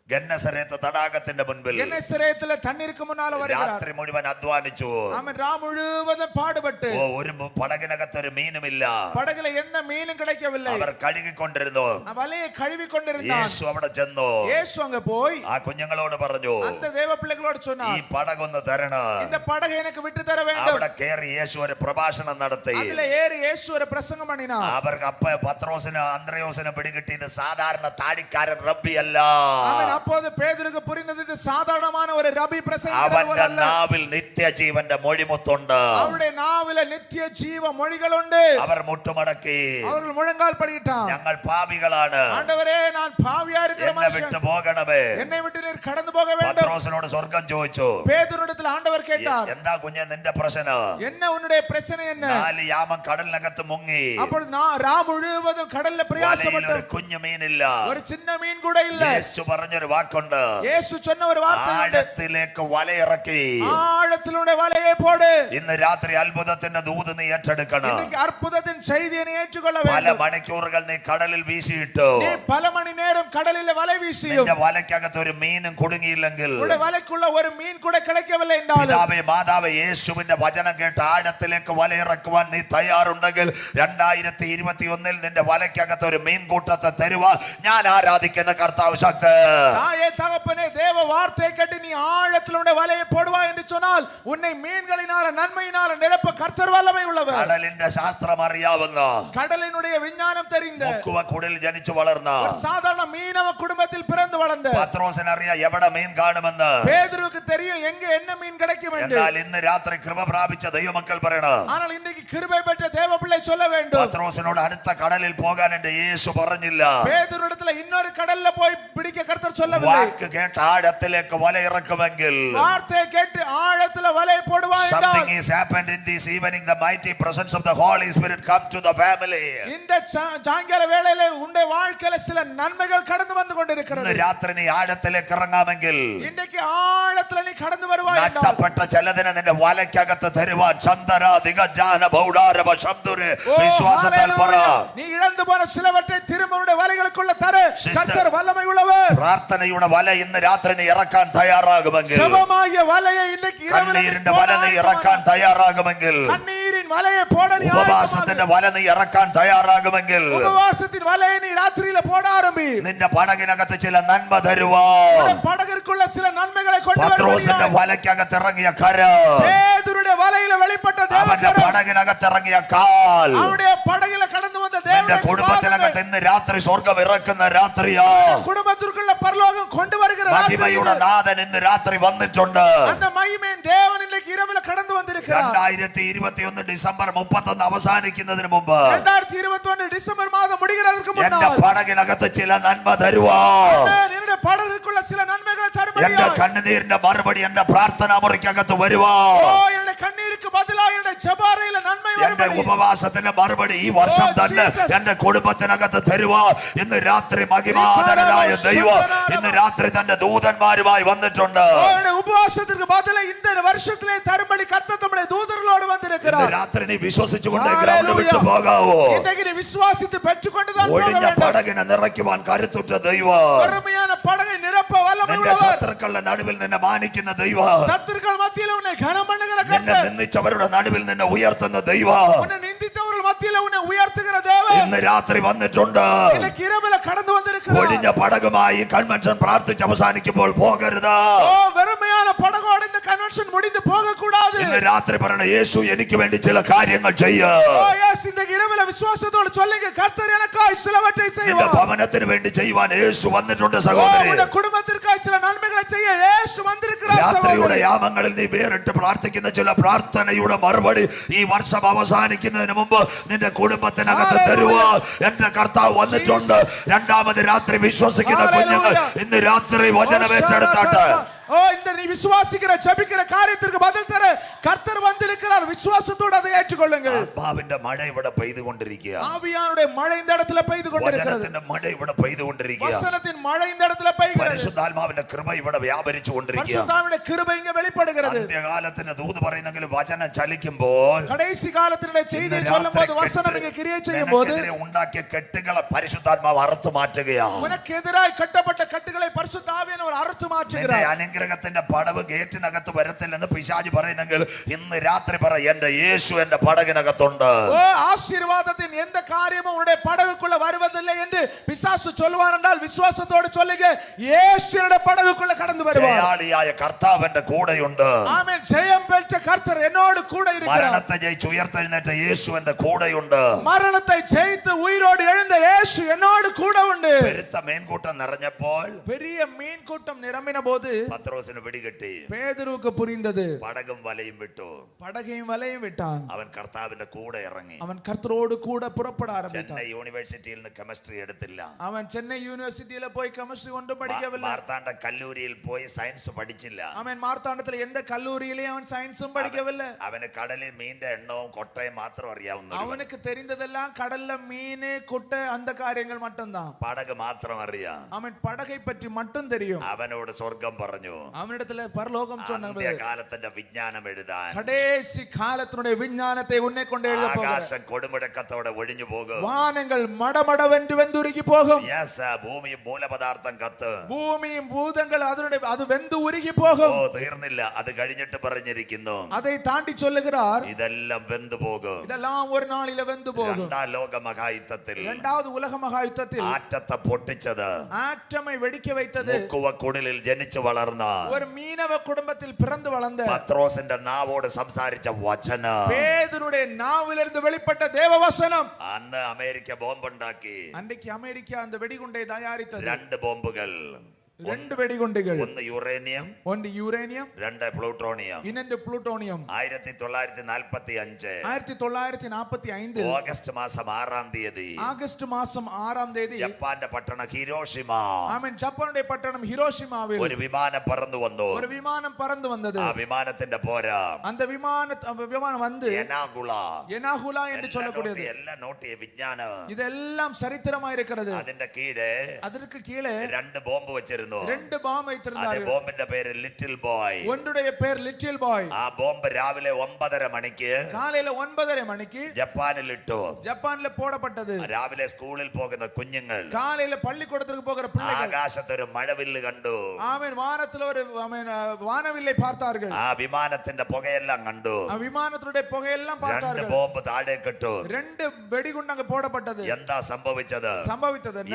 ഗന്നസരേത്ത് തടാകത്തിന്റെ മുൻപിൽ ഗന്നസരേത്തിലെ തണ്ണീർക്ക് മുന്നാലെ വരുகிறார். രാത്രി മുഴുവൻ അധ്വാനിച്ചു. അവൻ രാം മുഴുവനും പാടുപെട്ട്, ഓ ഒരു പടകിനകത്ത് ഒരു മീനുമില്ല. പടകിൽ എന്ന മീനും கிடைக்கவில்லை. അവർ കഴുകിക്കൊണ്ടിരുന്നു. വലയെ കഴുകിക്കൊണ്ടിരുന്നാൻ. യേശു അവിടെ ചെന്നു. യേശു അങ്ങ് പോയി ആ കുഞ്ഞുങ്ങളോട് പറഞ്ഞു, அந்த தேவ பிள்ளைகளோடு சொன்னார், ഈ പടകൊന്ന് തരണം. இந்த പടകை எனக்கு விட்டு தர வேண்டும். അവിടെ കേറി യേശു ഒരു പ്രഭാഷണം നടത്തി. അതിലെ ഏറി യേശു ഒരു പ്രസംഗം பண்ணினார். അവർക്ക് അപ്പ പത്രോസിന് അന്ത്രയോസിന് പിടികിട്ടിയത് സാധാരണ താടിക്കാരൻ റബ്ബിയല്ല. അവൻ அப்போது பேதுருக்கு புரிந்தது, இது சாதாரணமான ஒரு ரபி பிரசംഗിക്കുന്നവരല്ല. അവന്റെ നാവിൽ നിത്യജീവന്റെ മൊഴിമുത്തുണ്ട്. അവരുടെ നാവിലെ നിത്യജീവ മൊഴികളുണ്ട്. അവർ മുട്ടുമടക്കി അവர்கள் മുഴങ്കാൽ படியிட்டான், ഞങ്ങൾ പാപികളാണ്, ஆண்டவரே நான் பாவியா இருக்கிற എന്നെ மனுஷன், വിട്ടു പോകണമേ. என்னை விட்டு நீர் கடந்து போக வேண்டும். പത്രോസിനോട് സ്വർഗം ചോദിച്ചു. பேதுருவிடத்தில் ஆண்டவர் கேட்டார், എന്താ കുഞ്ഞെ നിന്റെ പ്രശ്നം? என்ன உன்னுடைய பிரச்சனை என்ன? 4 യാമം കടലിനകത്ത് മുങ്ങി, അപ്പോൾ രാ മുഴുവതും കടലിൽ പ്രയാസപ്പെട്ടു, ഒരു കുഞ്ഞു മീനില്ല, ഒരു ചിന്ന മീൻ കൂടെ ഇല്ല. യേശു പറഞ്ഞൊരു വാക്കുണ്ട്, യേശു சொன்ன ഒരു വാർത്തയുണ്ട്, ആഴത്തിലേക്ക് വലയിറക്കി ആഴത്തിലൂടെ വലയെ പോട്. ഇന്ന് രാത്രി അത്ഭുതത്തിന്റെ ദൂത് നീ ഏറ്റെടുക്കണം. இன்னைக்கு அற்புதத்தின் செய்தியை நீ ஏற்றுக்கொள்ள പല வேண்டும். മണിക്കൂറുകൾ നീ കടലിൽ വീശിയിട്ടു, நீ பல மணி நேரம் கடலில் வலை வீசியும் നിന്റെ വലയ്ക്കകത്ത് ഒരു മീനും കുടുങ്ങിയില്ലെങ്കിൽ, உன்னுடைய வலைக்குள்ள ஒரு மீன் கூட கிடைக்கவில்லை என்றாலும், പിതാവേ മാതാവേ യേശുവിന്റെ വചനം കേട്ട് ആഴത്തിലേക്ക് വലയിറക്കുവാൻ നീ തയ്യാറുണ്ടെങ്കിൽ 2021 നിന്റെ വലയ്ക്കകത്ത് ഒരു മീൻകൂട്ടത്തെ തരുവാൻ ഞാൻ ആരാധിക്കുന്ന കർത്താവ് ശക്തൻ. தாயே தகப்பனே, தேவ வார்த்தையை கேட்டு நீ ஆழத்தில் உன்னுடைய வலையை போடுவா என்று சொன்னால் உன்னை மீன்களினால நன்மையினால நிரப்ப கர்த்தர் வல்லமை உள்ளவர். കടലിന്റെ ശാസ്ത്രം അറിയാവുന്ന, கடலினுடைய விஞ்ஞானம் தெரிந்த, മുക്കുവക്കുടിൽ ജനിച്ചു വളർന്ന ஒரு சாதாரண மீனவ குடும்பத்தில் பிறந்து வளர்ந்த പത്രോസിനറിയാം എവിടെ മീൻ കാണുമെന്ന്. பேதுருக்கு தெரியும் எங்க என்ன மீன் கிடைக்கும் என்று. എന്നാൽ ഇന്ന് രാത്രി കൃപ പ്രാപിച്ച ദൈവമക്കൾ പറയണം, ஆனால் இன்றைக்கு கிருபை பெற்ற தேவ பிள்ளை சொல்ல வேண்டும், പത്രോസിനോട് അടുത്ത കടലിൽ പോകാൻ എന്റെ യേശു പറഞ്ഞില്ല. பேதுருவிடத்துல இன்னொரு கடல்ல போய் பிடிக்க கர்த்தர் சொல்லவில்லை. വാക്ക് കേട്ട് ആഴത്തിലേക്ക് വലയിറക്കുമെങ്കിൽ, வார்த்தையை கேட்டு ஆழத்துல வலையை போடுவா என்றால், something is happened in this evening. The mighty presence of the Holy Spirit come to the family. இந்த சாயங்கால வேளையில உன்னுடைய வாழ்க்கையில சில நன்மைகள் கடந்து வந்து கொண்டிருக்கிறது. ഇന്ന് രാത്രി നീ ആഴത്തിലേക്ക് ഇറങ്ങാമെങ്കിൽ, இன்றைக்கு ஆழத்துல நீ கடந்து வருவாய் என்றால், നഷ്ടപ്പെട്ട ചിലതിനെ നിന്റെ വലയ്ക്കകത്ത് തരുവാൻ ചന്ദന ദിഗജാന ബൗഡാരവ ശബ്ദുരെ വിശ്വാസത്താൽ പറ. நீ இழந்து போன சிலவற்றை திரும்ப உன்னுடைய வலைகளுக்குள்ள தர கர்த்தர் வல்லமை உள்ளவர். പ്രാർത്ഥനയുടെ വല ഇന്ന് രാത്രി നീ ഇറക്കാൻ തയ്യാറാകുമെങ്കിൽ, ശവമായ വലയെ ഇന്നേക്ക് കണ്ണീരിന്റെ വല നീ ഇറക്കാൻ തയ്യാറാകുമെങ്കിൽ, കണ്ണീരിൻ വലയെ പോട നീ ഉപവാസത്തിന്റെ വല നീ ഇറക്കാൻ തയ്യാറാകുമെങ്കിൽ, ഉപവാസത്തിൻ വലയെ നീ രാത്രിയിലെ പോട ആരംഭി. നിന്റെ പടകിനകത്ത് ചില നന്മ തരുവാൻ പടകിற்குள்ள ചില നന്മകളെ കൊണ്ടുവരുവാൻ പത്രോസിന്റെ വലയ്ക്കകത്ത് ഇറങ്ങിയ കര, പേതുരുടെ വലയിലെ വെളിപ്പെട്ട അവന്റെ പടകിനകത്ത് ഇറങ്ങിയ കാൽ, അവരുടെ പടകിലെ കടന്നു വന്ന നിന്റെ കുടുംബത്തിനകത്ത് ഇന്ന് രാത്രി സ്വർഗം ഇറക്കുന്ന രാത്രിയാ. കുടുംബത്തിற்குள்ள പരലോകം കൊണ്ടുവരുന്ന മഹിമയുടെ നാഥൻ ഇന്ന് രാത്രി വന്നിട്ടുണ്ട്. அந்த மகிமையின் தேவன் இன்னைக்கு இரவுல கடந்து வந்திருக்கிறார். 2021 ഡിസംബർ 31 അവസാനിക്കുന്നതിന് മുമ്പ് 2021 ഡിസംബർ മാസം முடிகிறதற்கு എന്റെ முன்னால் പടകിനകത്ത് ചില നന്മ തരുവാൻ, என்னுடைய படகிற்குள்ள சில நன்மைகளை தரும்படியா, എന്റെ കണ്ണുനീരിന്റെ മറുപടി എന്റെ പ്രാർത്ഥനാ മുറിക്കകത്ത് വരുവാൻ, ஓ என்னுடைய கண்ணீருக்கு பதிலாக என்னுடைய ஜெபரയിல നന്മ എന്റെ வரும்படி, ഉപവാസത്തിന്റെ മറുപടി ഈ വർഷം തന്നെ എന്റെ കുടുംബത്തിനകത്ത് തരുവാൻ ഇന്ന് രാത്രി മഹിമാധനനായ ദൈവം ഇന്ന് രാത്രി തന്റെ ദൂതന്മാരുമായി വന്നിട്ടുണ്ട്. ஓ என்னுடைய உபவாசத்திற்கு பதிலாக இந்த வருஷத்திலே தரும்படி கர்த்தர் தம்முடைய தூதர்களோடு ഇന്ന് வந்திருக்கிறார். രാത്രി നീ വിശ്വസിച്ചുകൊണ്ട് ഗ്രൗണ്ട് വിട്ടു പോകാവോ? இன்றைக்கு நீ விசுவாசித்து பெற்றுக்கொண்டு தான் போக ഒഴിഞ്ഞ வேண்டும். പടകിനെ നിറയ്ക്കുവാൻ കരുത്തുറ്റ ദൈവം, பெருமையான படகை நிரப்ப வல்லமை നിന്റെ உள்ளவர், ശത്രുക്കളുടെ നടുവിൽ നിന്നെ മാനിക്കുന്ന ദൈവം, சத்துருக்கள் மத்தியில உன்னை கனம் பண்ணுகிற നിന്നെ கர்த்தர், നിന്ദിച്ചവരുടെ നടുവിൽ നിന്നെ ഉയർത്തുന്ന ദൈവം உன்னை நிந்தித்தவர்கள் மத்தியில உன்னை உயர்த்துகிற தேவன் ഇന്ന് രാത്രി വന്നിട്ടുണ്ട്. இன்னைக்கு இரவுல கடந்து வந்திருக்கிறார். ഒഴിഞ്ഞ പടകുമായി കൺവെൻഷൻ പ്രാർത്ഥിച്ച് അവസാനിക്കുമ്പോൾ പോകരുത്. ஓ வெறுமையான படகோடு இந்த கன்வென்ஷன் ஃபங்க்ஷன் முடிந்து போக கூடாது. ഇന്ന് രാത്രി പറയണ യേശു എനിക്ക് വേണ്ടി ചില കാര്യങ്ങൾ ചെയ്യും. ஓ எஸ் இந்த இரவில விசுவாசத்தோடு சொல்லுங்க கர்த்தர் எனக்காய் சிலவற்றை നിന്റെ செய்வார். ഭവനത്തിന് വേണ്ടി ചെയ്യുവാൻ യേശു വന്നിട്ടുണ്ട് സഹോദരി. உங்க குடும்பத்திற்காய் சில நன்மைகளை செய்ய இயேசு வந்திருக்கிறார் രാത്രിയുടെ സഹോദരി. യാമങ്ങളിൽ നീ വേറിട്ട് പ്രാർത്ഥിക്കുന്ന ചില പ്രാർത്ഥനയുടെ മറുപടി ഈ വർഷം അവസാനിക്കുന്നതിന് മുമ്പ് നിന്റെ കുടുംബത്തിനകത്ത് തരുവാൻ എന്റെ കർത്താവ് വന്നിട്ടുണ്ട്. രണ്ടാമത് രാത്രി വിശ്വസിക്കുന്ന കുഞ്ഞുങ്ങൾ ഇന്ന് രാത്രി വചനം ഏറ്റെടുത്താട്ടെ. ஓ இந்த நீ விசுவாசிக்கிற ஜெபிக்கிற காரியத்திற்கு பதில் தர கர்த்தர் வந்திருக்கிறார். விசுவாசத்தோடு அதை ஏற்றுக்கொள்ளுங்கள். ആത്മാവിന്റെ മഴ ഇവിടെ പെയ്തുകൊണ്ടിരിക്കുക. ஆவியானுடைய மழை இந்த இடத்துல பெய்து கொண்டிருக்கிறது. വചനത്തിന്റെ മഴ ഇവിടെ പെയ്തുകൊണ്ടിരിക്കുക. வசனத்தின் மழை இந்த இடத்துல பெய்கிறது. പരിശുദ്ധാത്മാവിന്റെ കൃപ ഇവിടെ വ്യാപരിച്ചു കൊണ്ടിരിക്കുക. பரிசுத்தாவினுடைய கிருபை இங்க வெளிப்படுகிறது. അന്ത്യകാലത്തിന് ദൂത് പറയുന്നെങ്കിൽ വചനം ചലിക്കുമ്പോൾ கடைசி காலத்தினுடைய செய்தியை சொல்லும்போது வசனம் இங்க கிரியை ചെയ്യുம்போது ഉണ്ടാക്കിയ കെട്ടുകളെ പരിശുദ്ധാത്മാവ് അറുത്തു മാറ്റുകയാണ്. உனக்கு எதிராய் கட்டப்பட்ட கட்டுகளை பரிசுத்த ஆவியானவர் அறுத்து மாற்றுகிறார். അനുഗ്രഹത്തിന്റെ പടവ് ഗേറ്റിനകത്ത് വരത്തില്ലെന്ന് പിശാച് പറയുന്നെങ്കിൽ ഇന്ന് രാത്രി പറ എന്റെ യേശു എന്റെ പടകിനകത്തുണ്ട്. ஓ ஆசீர்வாதத்தின் எந்த காரியமும் உன்னுடைய படகுக்குள்ள வருவதில்லை என்று பிசாசு சொல்வார் என்றால் விசுவாசத்தோடு சொல்லுங்க இயேசுவினுடைய படகுக்குள்ள கடந்து வருவார். ജയാളിയായ കർത്താവ് എന്റെ കൂടെയുണ്ട്. ஆமென். ஜெயம் பெற்ற கர்த்தர் என்னோடு கூட இருக்கிறார். മരണത്തെ ജയിച്ച് ഉയർത്തെഴുന്നേറ്റ യേശു എന്റെ കൂടെയുണ്ട്. மரணத்தை ஜெயித்து உயிரோடு எழுந்த இயேசு என்னோடு கூட உண்டு. പെരുത്ത മീൻകൂട്ടം നിറഞ്ഞപ്പോൾ பெரிய மீன் கூட்டம் நிரம்பின போது പത്രോസിന് പിടികിട്ടി. பேதுருவுக்கு புரிந்தது. പടകും വലയും വിട്ടു. படகையும் வலையும் விட்டான். അവൻ കർത്താവിന്റെ കൂടെ ഇറങ്ങി. அவன் கர்த்தரோடு கூட புறப்பட ஆரம்பித்தான். ചെന്നൈ യൂണിവേഴ്സിറ്റിയിൽ നിന്ന് കെമിസ്ട്രി എടുത്തില്ല. அவன் சென்னை யூனிவர்சிட்டியில போய் கெமிஸ்ட்ரி ஒன்றும் படிக்கவில்லை. മാർത്താണ്ഡ കല്ലൂരിയിൽ പോയി സയൻസ് പഠിച്ചില്ല. அவன் மார்த்தாண்டத்துல எந்த கல்லூரியிலேயும் அவன் சயின்ஸும் படிக்கவில்லை. അവന് കടലിൽ മീന്റെ എണ്ണവും കൊട്ടയും മാത്രം അറിയാവുന്ന அவனுக்கு தெரிந்ததெல்லாம் கடல்ல மீன் குட்டை அந்த காரியங்கள் மட்டும்தான். പടക് മാത്രം അറിയാം. அவன் படகை பற்றி மட்டும் தெரியும். അവനോട് സ്വർഗം പറഞ്ഞു அவனிடத்துல பரலோகம் சொன்னது കാലത്തിന്റെ വിജ്ഞാനം എഴുതാൻ கடைசி காலத்தினுடைய விஞ்ஞானத்தை உன்னை கொண்டு எழுத போகிறார். ആകാശം കൊടുമുടക്കത്തോടെ ഒഴിഞ്ഞു പോകും. வானங்கள் மடமடவென்று வெந்துருகி போகும். ഭൂമിയും മൂലപദാർത്ഥം കത്ത്. பூமியும் பூதங்கள் அது வெந்து உருகி போகும். ഓ തീർന്നില്ല. അത് കഴിഞ്ഞിട്ട് പറഞ്ഞിരിക്കുന്നു அதை தாண்டி சொல்லுகிறார் ഇതെല്ലാം വെന്തു പോകും. இதெல்லாம் ஒரு நாளில வெந்து போகும். രണ്ടാം ലോക മഹായുദ്ധത്തിൽ இரண்டாவது உலக மகா யுத்தத்தில் ആറ്റത്തെ പൊട്ടിച്ചത് ஆற்றமை வெடிக்க வைத்தது മുക്കുവ കുടിലിൽ ജനിച്ചു വളർന്ന ஒரு மீனவ குடும்பத்தில் பிறந்து வளர்ந்த പത്രോസിന്റെ നാവോട് സംസാരിച്ച വചനം பேதுருடைய நாவிலிருந்து வெளிப்பட்ட தேவ வசனம். അന്ന് അമേരിക്ക ബോംബുണ്ടാക്കി. அன்றைக்கு அமெரிக்கா அந்த வெடிகுண்டை தயாரித்தது. 2 ബോംബുകൾ. 2 வெடிகுண்டுகள். ഒന്ന് യുറേനിയം, ஒன்று யுரேனியம், 2 പ്ലൂട്ടോണിയം. இன்னொன்று புளூட்டோனியம். 1945 1945 ഓഗസ്റ്റ് മാസം 6-ാം തീയതി ஆகஸ்ட் மாசம் 6ஆம் தேதி ജപ്പാന്റെ പട്ടണം ഹിരോഷിമ ஆமென் ஜப்பானுடைய பட்டணம் ஹிரோஷிமாவில் ഒരു വിമാനം പറന്നു വന്നു. ஒரு விமானம் பறந்து வந்தது. ആ വിമാനത്തിന്റെ പോരാ அந்த விமானம் வந்து எனாகுலா என்று சொல்லக்கூடியது. എല്ലാം നോട്ടിയ വിജ്ഞാനം. இதெல்லாம் சரித்திரமா இருக்கிறது. അതിന്റെ കീഴെ அதற்கு கீழே 2 ബോംബ് വെച്ചിരുന്നു. 2 பாம் வைத்திருந்தார்கள். ബോംബിന്റെ പേര് ലിറ്റിൽ ബോയ്. ஒன்றுடைய பேர் லிட்டில் பாய். ആ ബോംബ് രാവിലെ 9:30 മണിക്ക് காலையில 9:30 மணிக்கு ജപ്പാനിൽ ഇട്ടു. ஜப்பான்ல போடப்பட்டது. രാവിലെ സ്കൂളിൽ പോകുന്ന കുഞ്ഞുങ്ങൾ காலையில பள்ளிக்கூடத்துக்கு போகிற பிள்ளைகள் ആകാശത്തൊരു മഴവില്ല് കണ്ടു. ஆமென் வானத்துல ஒரு வானவில்லை பார்த்தார்கள். ആ വിമാനത്തിന്റെ പുകയെല്ലാം കണ്ടു. ആ വിമാനത്തിന്റെ പുകയെല്ലാം பார்த்தார்கள். 2 ബോംബ് താഴേക്കിട്ടു. 2 வெடிகுண்டு அங்க போடப்பட்டது. എന്താ സംഭവിച്ചത്?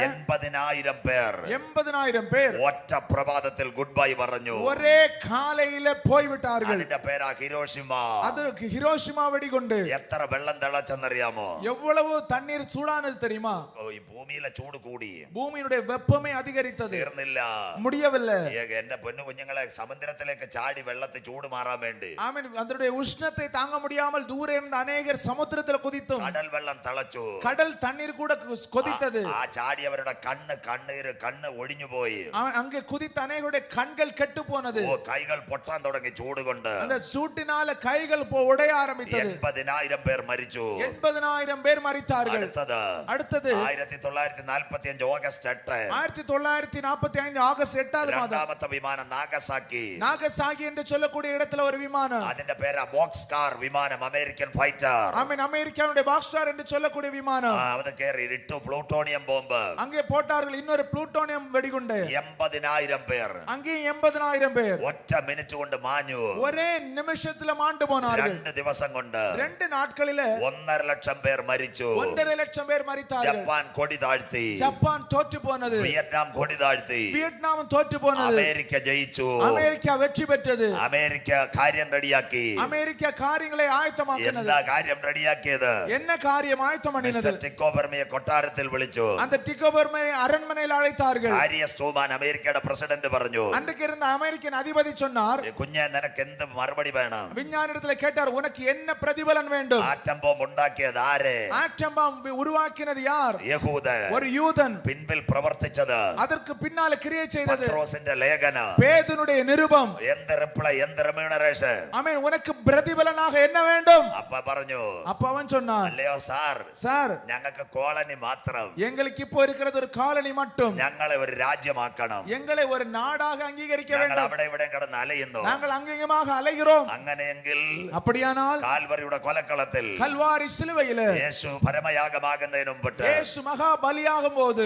80,000 പേർ 80,000 பேர் ഒറ്റ പ്രഭാതത്തിൽ ഗുഡ് ബൈ പറഞ്ഞു. ஒரே காலையில போய் விட்டார்கள். അതിന്റെ പേരാ ഹിരോഷിമ. அது ஹிரோஷிமா வெடிகுண்டு. എത്ര വെള്ളം തിളച്ചെന്നറിയാമോ? எவ்வளவு தண்ணீர் சூடானது தெரியுமா? ഈ ഭൂമിയിലെ ചൂട് കൂടി. பூமியினுடைய வெப்பமே அதிகரித்தது. തീർന്നില്ല. முடியவில்லை. എന്റെ പൊന്നു കുഞ്ഞുങ്ങളെ സമുദ്രത്തിലേക്ക് ചാടി വെള്ളത്തെ ചൂട് മാറാൻ വേണ്ടി ஆமென் அதனுடைய உஷ்ணத்தை தாங்க முடியாமல் தூரே இருந்த अनेகர் சமுத்திரத்தில் குதித்தும் കടൽ വെള്ളം തിളച്ചു. கடல் தண்ணீர் கூட கொதித்தது. ആ ചാടിയവരുടെ കണ്ണ് ഒഴിഞ്ഞു പോയി. அங்கே குதித்த அநேகருடைய கண்கள் கெட்டு போனது. കൈകൾ പൊട്ടാൻ തുടങ്ങി ചൂട് കൊണ്ട്. அந்த சூட்டினால கைகள் உடைய ஆரம்பித்தது. 80,000 പേർ മരിച്ചു. 80,000 பேர் மரித்தார்கள். அடுத்தது 1945 ഓഗസ്റ്റ് 8 1945 ஆகஸ்ட் 8ஆவது மாதம் രണ്ടാമത്തെ വിമാനം நாகசாகி என்று சொல்லக்கூடிய இடத்துல ஒரு விமானம். അതിന്റെ പേരാ ബോക്സ് കാർ വിമാനം. American fighter. ஆமென் அமெரிக்காவுடைய பாக்ஸ்டார் என்று சொல்லக்கூடிய விமானம். അത് കേറി ഇട്ടു പ്ലൂട്ടോണിയം ബോംബ്. அங்கே போட்டார்கள் இன்னொரு புளூட்டோனியம் வெடிகுண்டு. 80,000 പേർ அங்கேயும் 80,000 பேர் ഒറ്റ മിനിറ്റ് കൊണ്ട് മാഞ്ഞു. ஒரே நிமிஷத்துல மாண்டு போனார்கள். 2 ദിവസം കൊണ്ട് 2 നാட்களில 1.5 ലക്ഷം പേർ മരിച്ചു. 1.5 ലക്ഷം പേർ മരിத்தார்கள். ജപ്പാൻ കൊടി താഴ്ത്തി. ஜப்பான் தோற்று போனது. വിയറ്റ്നാം കൊടി താഴ്ത്തി. வியட்நாம் தோற்று போனது. അമേരിക്ക ജയിച്ചു. அமெரிக்கா வெற்றி பெற்றது. അമേരിക്ക കാര്യം റെഡിയാക്കി. அமெரிக்கா காரியங்களை ஆயத்தமாக்கினது. എന്താ കാര്യം റെഡിയാക്കിയത്? என்ன காரியம் ஆயத்தம் பண்ணினது? ടിക്കോബർമിയെ കൊട്ടാരത്തിൽ വിളിച്ചു. அந்த டிக்கோபர்மை அரண்மனையில் அழைத்தார்கள். ആരിയസ് ട്രൂമാൻ അമേരിക്കയുടെ പ്രസിഡന്റ് പറഞ്ഞു, அன்றைக்கு இருந்த அமெரிக்கன் அதிபதி சொன்னார், കുഞ്ഞെ നിനക്ക് എന്ത് മറുപടി വേണം? விஞ்ஞானிடத்தில் கேட்டார், உனக்கு என்ன பிரதிபலன் வேண்டும்? ആറ്റം ബോംബ് ഉണ്ടാക്കിയത് ആര്? ஆட்டம் பாம் உருவாக்கினது யார்? യഹൂദൻ. ஒரு யூதன். പിൻപിൽ പ്രവർത്തിച്ചത് அதற்கு பின்னால கிரியை செய்தது പത്രോസിന്റെ ലേഖനം. பேதுனுடைய நிருபம். എന്ത് റിപ്ലൈ, എന്ത് റെമ്യൂണറേഷൻ? ஆமென். உனக்கு பிரதிபலனாக என்ன வேண்டும்? അപ്പ പറഞ്ഞു, அப்ப அவன் சொன்னான், അല്ലയോ സാർ, சார், ഞങ്ങൾക്ക് കോളനി മാത്രം, எங்களுக்கு இப்போ இருக்கிறது ஒரு காலனி மட்டும். ഞങ്ങളെ ഒരു രാജ്യമാക്കണം. எங்களை ஒரு நாடாக அங்கீகரிக்க ഞങ്ങൾ வேண்டும். അവിടെ ഇവിടെ കിടന്ന് അലയുന്നു. நாங்கள் அங்கங்கமாக அலைகிறோம். അങ്ങനെയെങ്കിൽ அப்படியானால் കാൽവരിയുടെ കൊലക്കളത്തിൽ கல்வாரி சிலுவையிலே യേശു പരമയാഗമാകുന്നതിന് മുമ്പിട്ട് இயேசு மகா பலியாகும் போது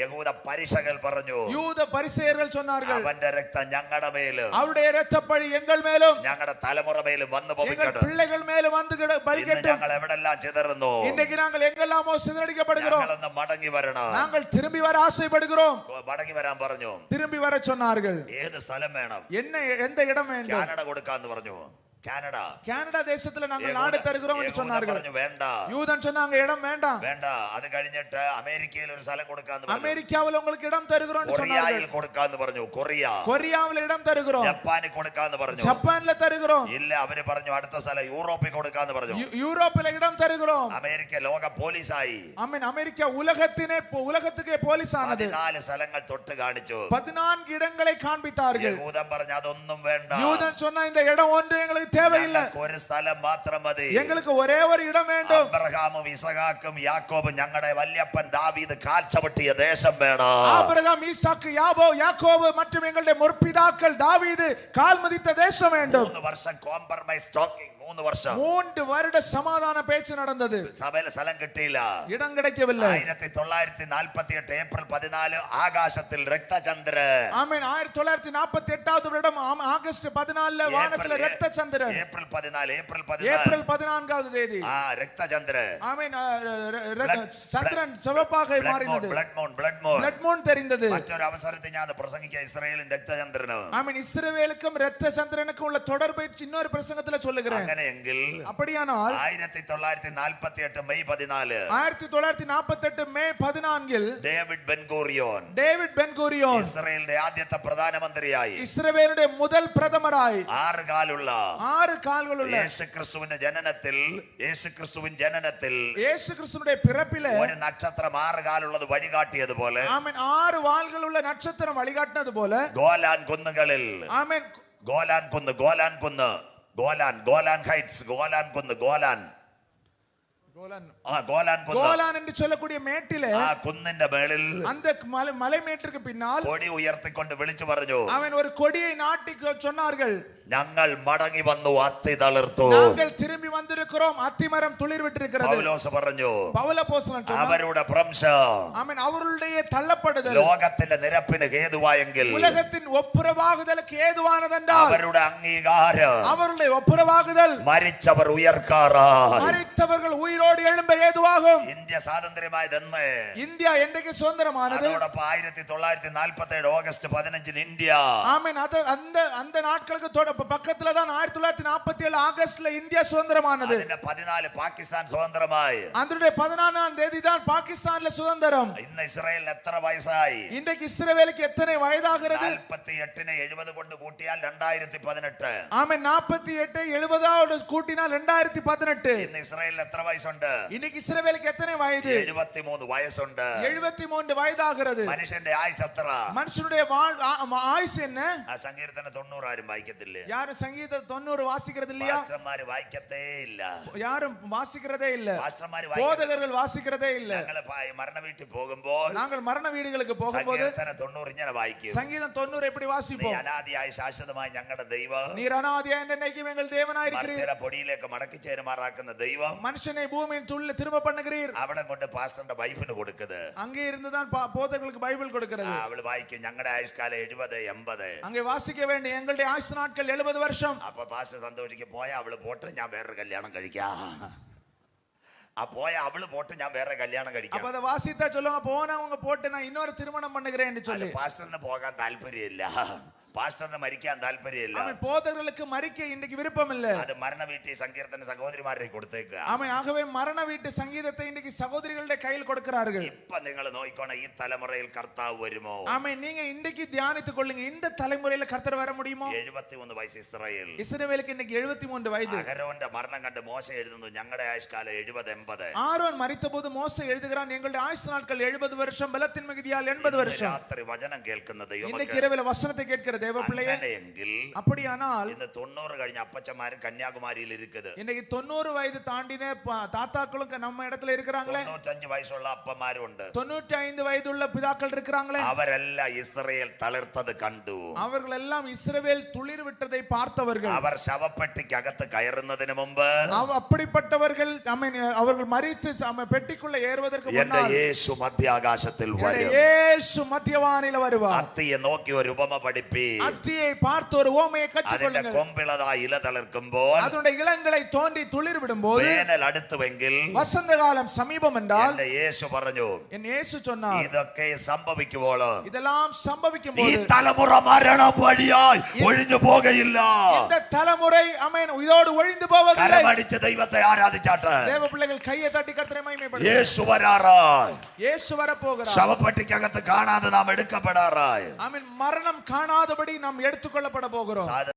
യഹൂദ പരീക്ഷകൾ പറഞ്ഞു, யூத பரிசேயர்கள் சொன்னார்கள், അവന്റെ രക്തം ഞങ്ങളുടെ മേലും அவருடைய இரத்தப்பழி எங்கள் மேலும் ഞങ്ങളുടെ തലമുറ മേലും വന്നു எங்கள் ഭവിക്കട്ടെ. பிள்ளைகள் மேலும் வந்து பலிக்கட்டும். ഞങ്ങൾ എവിടെല്ലാം ചിതറുന്നു, இன்றைக்கு நாங்கள் எங்கெல்லாமோ சிதறடிக்கப்படுகிறோம். ഞങ്ങളൊന്ന് മടങ്ങി വരണം. நாங்கள் திரும்பி வர ஆசைப்படுகிறோம். മടങ്ങി വരാൻ പറഞ്ഞു. திரும்பி வர சொன்னார்கள். ഏത് സ്ഥലം വേണം? என்ன எந்த இடம் வேண்டும்? കാനഡ കൊടുക്കാന്ന് പറഞ്ഞു. കാനഡ, கனடா தேசத்துல நாங்கள் நாடு தருகிறோம் என்று சொன்னார்கள். പറഞ്ഞു വേണ്ട யூதன் சொன்னாங்க, இடம் வேண்டாம். വേണ്ട. അത് കഴിഞ്ഞിട്ട് അമേരിക്കയിൽ ഒരു സ്ഥലം കൊടുക്കാന്ന് പറഞ്ഞു. அமெரிக்காவில் உங்களுக்கு இடம் தருகிறோம் என்று കൊറിയയിൽ சொன்னார்கள். കൊടുക്കാന്ന് പറഞ്ഞു. കൊറിയ. கொரியாவில் இடம் தருகிறோம். ജപ്പാനിൽ കൊടുക്കാന്ന് പറഞ്ഞു. ஜப்பான்ல தருகிறோம். ഇല്ല, അവര് പറഞ്ഞു അടുത്ത സ്ഥലം യൂറോപ്പിൽ കൊടുക്കാന്ന് പറഞ്ഞു. யூரோப்பில் இடம் தருகிறோம். അമേരിക്ക ലോക പോലീസായി. ஆமென். அமெரிக்கா உலகத்துக்கே போலீஸ் ஆனது. 14 സ്ഥലങ്ങൾ തൊട്ട് കാണിച്ചു. 14 இடங்களை காண்பித்தார்கள். യഹൂദൻ പറഞ്ഞു അതൊന്നും വേണ്ട. யூதன் சொன்னா இந்த இடம் ஒன்று எங்களுக்கு தேவையில்லை. ഞങ്ങൾക്ക് ഒരു സ്ഥലം മാത്രം മതി. எங்களுக்கு ஒரே ஒரு இடம் வேண்டும். അബ്രഹാമും ഇസഹാക്കും യാക്കോബും ഞങ്ങളുടെ വല്യപ്പൻ ദാവീദ് കാൽ ചവിട്ടിയ ദേശം വേണം. ஆபிரகாம், ஈசாக்கு, யாக்கோபு மற்றும் எங்களுடைய முற்பிதாக்கள் தாவீது கால் மிதித்த தேசம் வேண்டும். 3 വർഷം കോംപ്രമൈസ് ടോക്കിംഗ്. 3 വർഷം 3 வருட சமாதான பேச்சு நடந்தது. സഭയിൽ സ്ഥലം കിട്ടിയില്ല. இடம் கிடைக்கவில்லை. 1948 ഏപ്രിൽ 14 ആകാശത്തിൽ രക്തചന്ദ്രൻ. ஆமென். 1948வது வருடம் ஆகஸ்ட் 14 வானத்துல ரத்தச்சந்திரன். ഏപ്രിൽ 14 ஏப்ரல் 14வது தேதி. രക്തചന്ദ്രൻ. ஆமென். சந்திரன் சிவப்பாக மாறினது. ബ്ലഡ് മൂൺ தெரிந்தது. മറ്റൊരു അവസരത്തിൽ ഞാൻ പ്രസംഗിക്കുക ഇസ്രായേലിൻ രക്തചന്ദ്രന്. ஆமென். இஸ்ரவேலுக்கும் ரத்தச்சந்திரனுக்கும் உள்ள தொடர்பை இன்னொரு பிரசங்கத்துல சொல்லுகிறேன். അങ്ങനെയെങ്കിൽ அப்படியானால் 1948 മെയ് 14 1948 மே 14 ഡേവിഡ് ബെൻഗൂറിയോൻ ഇസ്രായേലിന്റെ ആദ്യത്തെ പ്രധാനമന്ത്രിയായി, ഇസ്രവേലിന്റെ முதல் பிரதமராய் 6 കാലുള്ള 6 கால்களுள்ள യേശുക്രിസ്തുവിന്റെ ജനനത്തിൽ യേശുക്രിസ്തുവിന്റെ പിറപ്പിലെ ഒരു നക്ഷത്രം 6 കാലുള്ളത് വഴികാട്ടിയതുപോലെ, ആമേൻ, 6 വാലുകളുള്ള നക്ഷത്രം വഴികാട്ടുന്നതുപോലെ ഗോലാൻ കുന്നുകളിൽ, ആമേൻ, ഗോലാൻ ഹൈറ്റ്സ്, ഗോലാൻ என்று சொல்லக்கூடிய மேட்டிலே, ആ കുന്നിന്റെ മേളിൽ அந்த மலை மேட்டிற்கு பின்னால் കൊടി ഉയർത്തിക്കൊണ്ട് വിളിച്ചു പറഞ്ഞു, அவன் ஒரு கொடியை நாட்டி சொன்னார்கள், ഞങ്ങൾ മടങ്ങി വന്നു, അത്തി തളിർത്തു. நாங்கள் திரும்பி வந்திருக்கிறோம், அத்திமரம் துளிர் விட்டிருக்கிறது. പൗലോസ് പറഞ്ഞു, പൗലോസ് അവരുടെ ഭ്രംശം, ആമേൻ, അവരുടെ തള്ളപ്പെടുதல் ലോകത്തിന്റെ നിരപ്പിന് ഹേതുവായെങ്കിൽ, உலகத்தின் ஒப்புரவாகுதலுக்கு ஏதுவானதென்றால், അവരുടെ അംഗീകാരം, அவருடைய ஒப்புரவாகுதல், മരിച്ചവർ ഉയർക്കാറായി, மரித்தவர்கள் உயிரோடு எழும்ப ஏதுவாகும். ഇന്ത്യ സ്വാതന്ത്ര്യമായതെന്ന്, இந்தியா என்றைக்கு சுதந்திரமானது? അതോടൊപ്പം 1947 ഓഗസ്റ്റ് 15 ഇന്ത്യ, ஆமென், அந்த நாட்களுக்கு பக்கத்துல தான் 1947 ஆகஸ்ட்ல இந்தியா சுதந்திரமானது. അതിന്റെ 14 പാകിസ്ഥാൻ സ്വതന്ത്രമായി. அதனுடைய 14ஆம் தேதி தான் பாகிஸ்தான்ல சுதந்திரம். ഇന്ന് ഇസ്രായേലിന് എത്ര വയസ്സായി? இன்றைக்கு இஸ்ரவேலுக்கு எத்தனை வயதாகிறது? 48നെ 70 കൊണ്ട് കൂട്ടിയാൽ 2018. ஆமென், 48 70 கூட்டினால் 2018. ഇന്ന് ഇസ്രായേലിന് എത്ര വയസ്സുണ്ട്? இன்னைக்கு இஸ்ரவேலுக்கு எத்தனை வயது? 73 വയസ്സുണ്ട്. 73 വയதாகிறது. മനുഷ്യന്റെ ആയുസ് എത്ര? மனுஷனுடைய ஆயுசு என்ன? ആ സങ്കീർത്തനം 90 ആരും വായിക്കത്തില്ലേ? யாரும் சங்கீத 90 வாசிக்கிறது இல்லையா? பாஸ்டர்மாரு வாய்க்கத்தே இல்ல. யாரும் வாசிக்கிறதே இல்ல. பாஸ்டர்மாரு போதகர்கள் வாசிக்கிறதே இல்ல. ഞങ്ങൾ മരണ വീട്ടിൽ പോകുമ്പോൾ நாங்கள் மரண வீடுகளுக்கு போகும்போது സങ്കീർത്തനം 90 ഇങ്ങനെ വായിക്കും. சங்கீதம் 90 எப்படி வாசிப்போம்? അനാദിയായ ശാശ്വതമായ ഞങ്ങളുടെ ദൈവം, நீர் அநாதியாய் என்னைக்கும் எங்கள் தேவனாயிருக்கிறீர். മനുഷ്യരെ പൊടിയിലേക്ക് മടക്കി ചേരുമാറാക്കുന്ന ദൈവം, மனுஷனை பூமியின் துள்ள திரும்ப பண்ணுகிறீர். അവിടെ കൊണ്ട് പാസ്റ്ററിന്റെ ബൈബിളിന് കൊടുക്കുന്നത്. அங்கே இருந்துதான் போதகர்களுக்கு பைபிள் கொடுக்கிறது. അവള് വായിക്കും ഞങ്ങളുടെ ആയുഷ്കാലം 70 80. அங்கே வாசிக்க வேண்டிய எங்களுடைய ஆயுசு நாட்கள் 70 வருஷம். അപ്പൊ പാസ്റ്റർ സന്തോഷിക്ക് പോയാ അവള് പോട്ട് ഞാൻ വേറൊരു കല്യാണം കഴിക്കാം. ആ പോയ അവള് പോട്ട് ഞാൻ വേറെ കല്യാണം കഴിക്കാം. அப்ப அத வாசித்தா சொல்லுவாங்க போனவங்க போட்டு நான் இன்னொரு திருமணம் பண்ணுகிறேன்னு சொல்லி. പാസ്റ്ററിന് പോകാൻ താല്പര്യമില്ല. പാസ്റ്ററിന് മരിക്കാൻ താല്പര്യമില്ല. ஆமென். போதகர்களுக்கு மரிக்க இன்னைக்கு விருப்பம் இல்ல. അത് മരണ വീട്ടിൽ സങ്കീർത്തന സഹോദരിമാരെ കൊടുത്തേക്കുക. ஆமென். ஆகவே மரண வீட்டு சங்கீதத்தை இன்னைக்கு சகோதரிகளுடைய கையில் கொடுக்கிறார்கள். ഇപ്പൊ നിങ്ങൾ നോക്കിക്കോണം ഈ തലമുറയിൽ കർത്താവ് വരുമോ? ஆமென். நீங்க இன்னைக்கு தியானித்துக் கொள்ளுங்க, இந்த தலைமுறையில கர்த்தர் வர முடியுமோ? 73 വയസ്സ് ഇസ്രായേൽ. இஸ்ரவேலுக்கு இன்னைக்கு 73 வயது. അഹരോന്റെ മരണം കണ്ട് മോശ എഴുതുന്നു ഞങ്ങളുടെ ആയുഷ്കാലം 70 80. ஆரோன் மரித்தபோது மோசே எழுதுகிறான் எங்களுடைய ஆயுசு நாட்கள் 70 வருஷம், பலத்தின் மிகுதியால் 80 வருஷம். രാത്രി വചനം കേൾക്കുന്ന இன்னைக்கு ദൈവമക്കൾ, இரவில் வசனத்தை கேட்கிற தேவ பிள்ளையே, അങ്ങനെയെങ്കിൽ அப்படியானால் ഇന്ന് 90 കഴിഞ്ഞ അപ്പച്ചമാരും കന്യാകുമാരിയിൽ ഇരിക്കുന്നത്, இன்னைக்கு 90 வயது தாண்டின தாத்தாக்களும் நம்ம இடத்துல இருக்கிறாங்களே, 95 വയസ്സുള്ള അപ്പന്മാരും ഉണ്ട്. 95 வயதுள்ள பிதாக்கள் இருக்கிறாங்களே, അവരെല്ലാം ഇസ്രയേൽ തളിർത്തത് കണ്ടു. அவர்கள் எல்லாம் இஸ்ரவேல் துளிர் விட்டதை பார்த்தவர்கள். അവർ ശവപ്പെട്ടിക്കകത്ത് കയറുന്നതിന് മുമ്പ് அப்படிப்பட்டவர்கள் அவர்கள் மரித்து பெட்டிக்குள்ள ஏறுவதற்கு എന്റെ முன்னால் യേശു മധ്യാകാശത്തിൽ വരും. இயேசு மத்தியவானில வருவார். അത്തിയെ നോക്കി ഒരു ഉപമ പഠിപ്പി. அத்தியை பார்த்து ஒரு ஓமையை അതിന്റെ கற்றுக்கொள்ளுங்கள். കൊമ്പിളതായി ഇല തളിർക്കുമ്പോൾ, அதனுடைய இளங்களை தோன்றி துளிர் விடும்போது, വേനൽ അടുത്തുവെങ്കിൽ வசந்த காலம் சமீபம் என்றால், എന്റെ യേശു പറഞ്ഞു என் இயேசு சொன்னார், ഇതൊക്കെ സംഭവിക്കുവോള് இதெல்லாம் சம்பவிக்கும் ഈ போது തലമുറ മരണം വഴിയായി ഒഴിഞ്ഞു പോകയില്ല. இந்த தலைமுறை ஆமென் இதோடு ஒழிந்து போவதில்லை. കരമടിച്ച് ദൈവത്തെ ആരാധിച്ചാട്ട് தேவ பிள்ளைகள் கையை தட்டி கர்த்தரை மகிமைப்படுத்து. യേശു വരാറായി. இயேசு வர போகிறார். ശവപ്പെട്ടിക്കകത്ത് കാണാതെ നാം എടുക്കപ്പെടാറായി. ஆமென். மரணம் காணாதபடி நாம் எடுத்துக்கொள்ளப்பட போகிறோம்.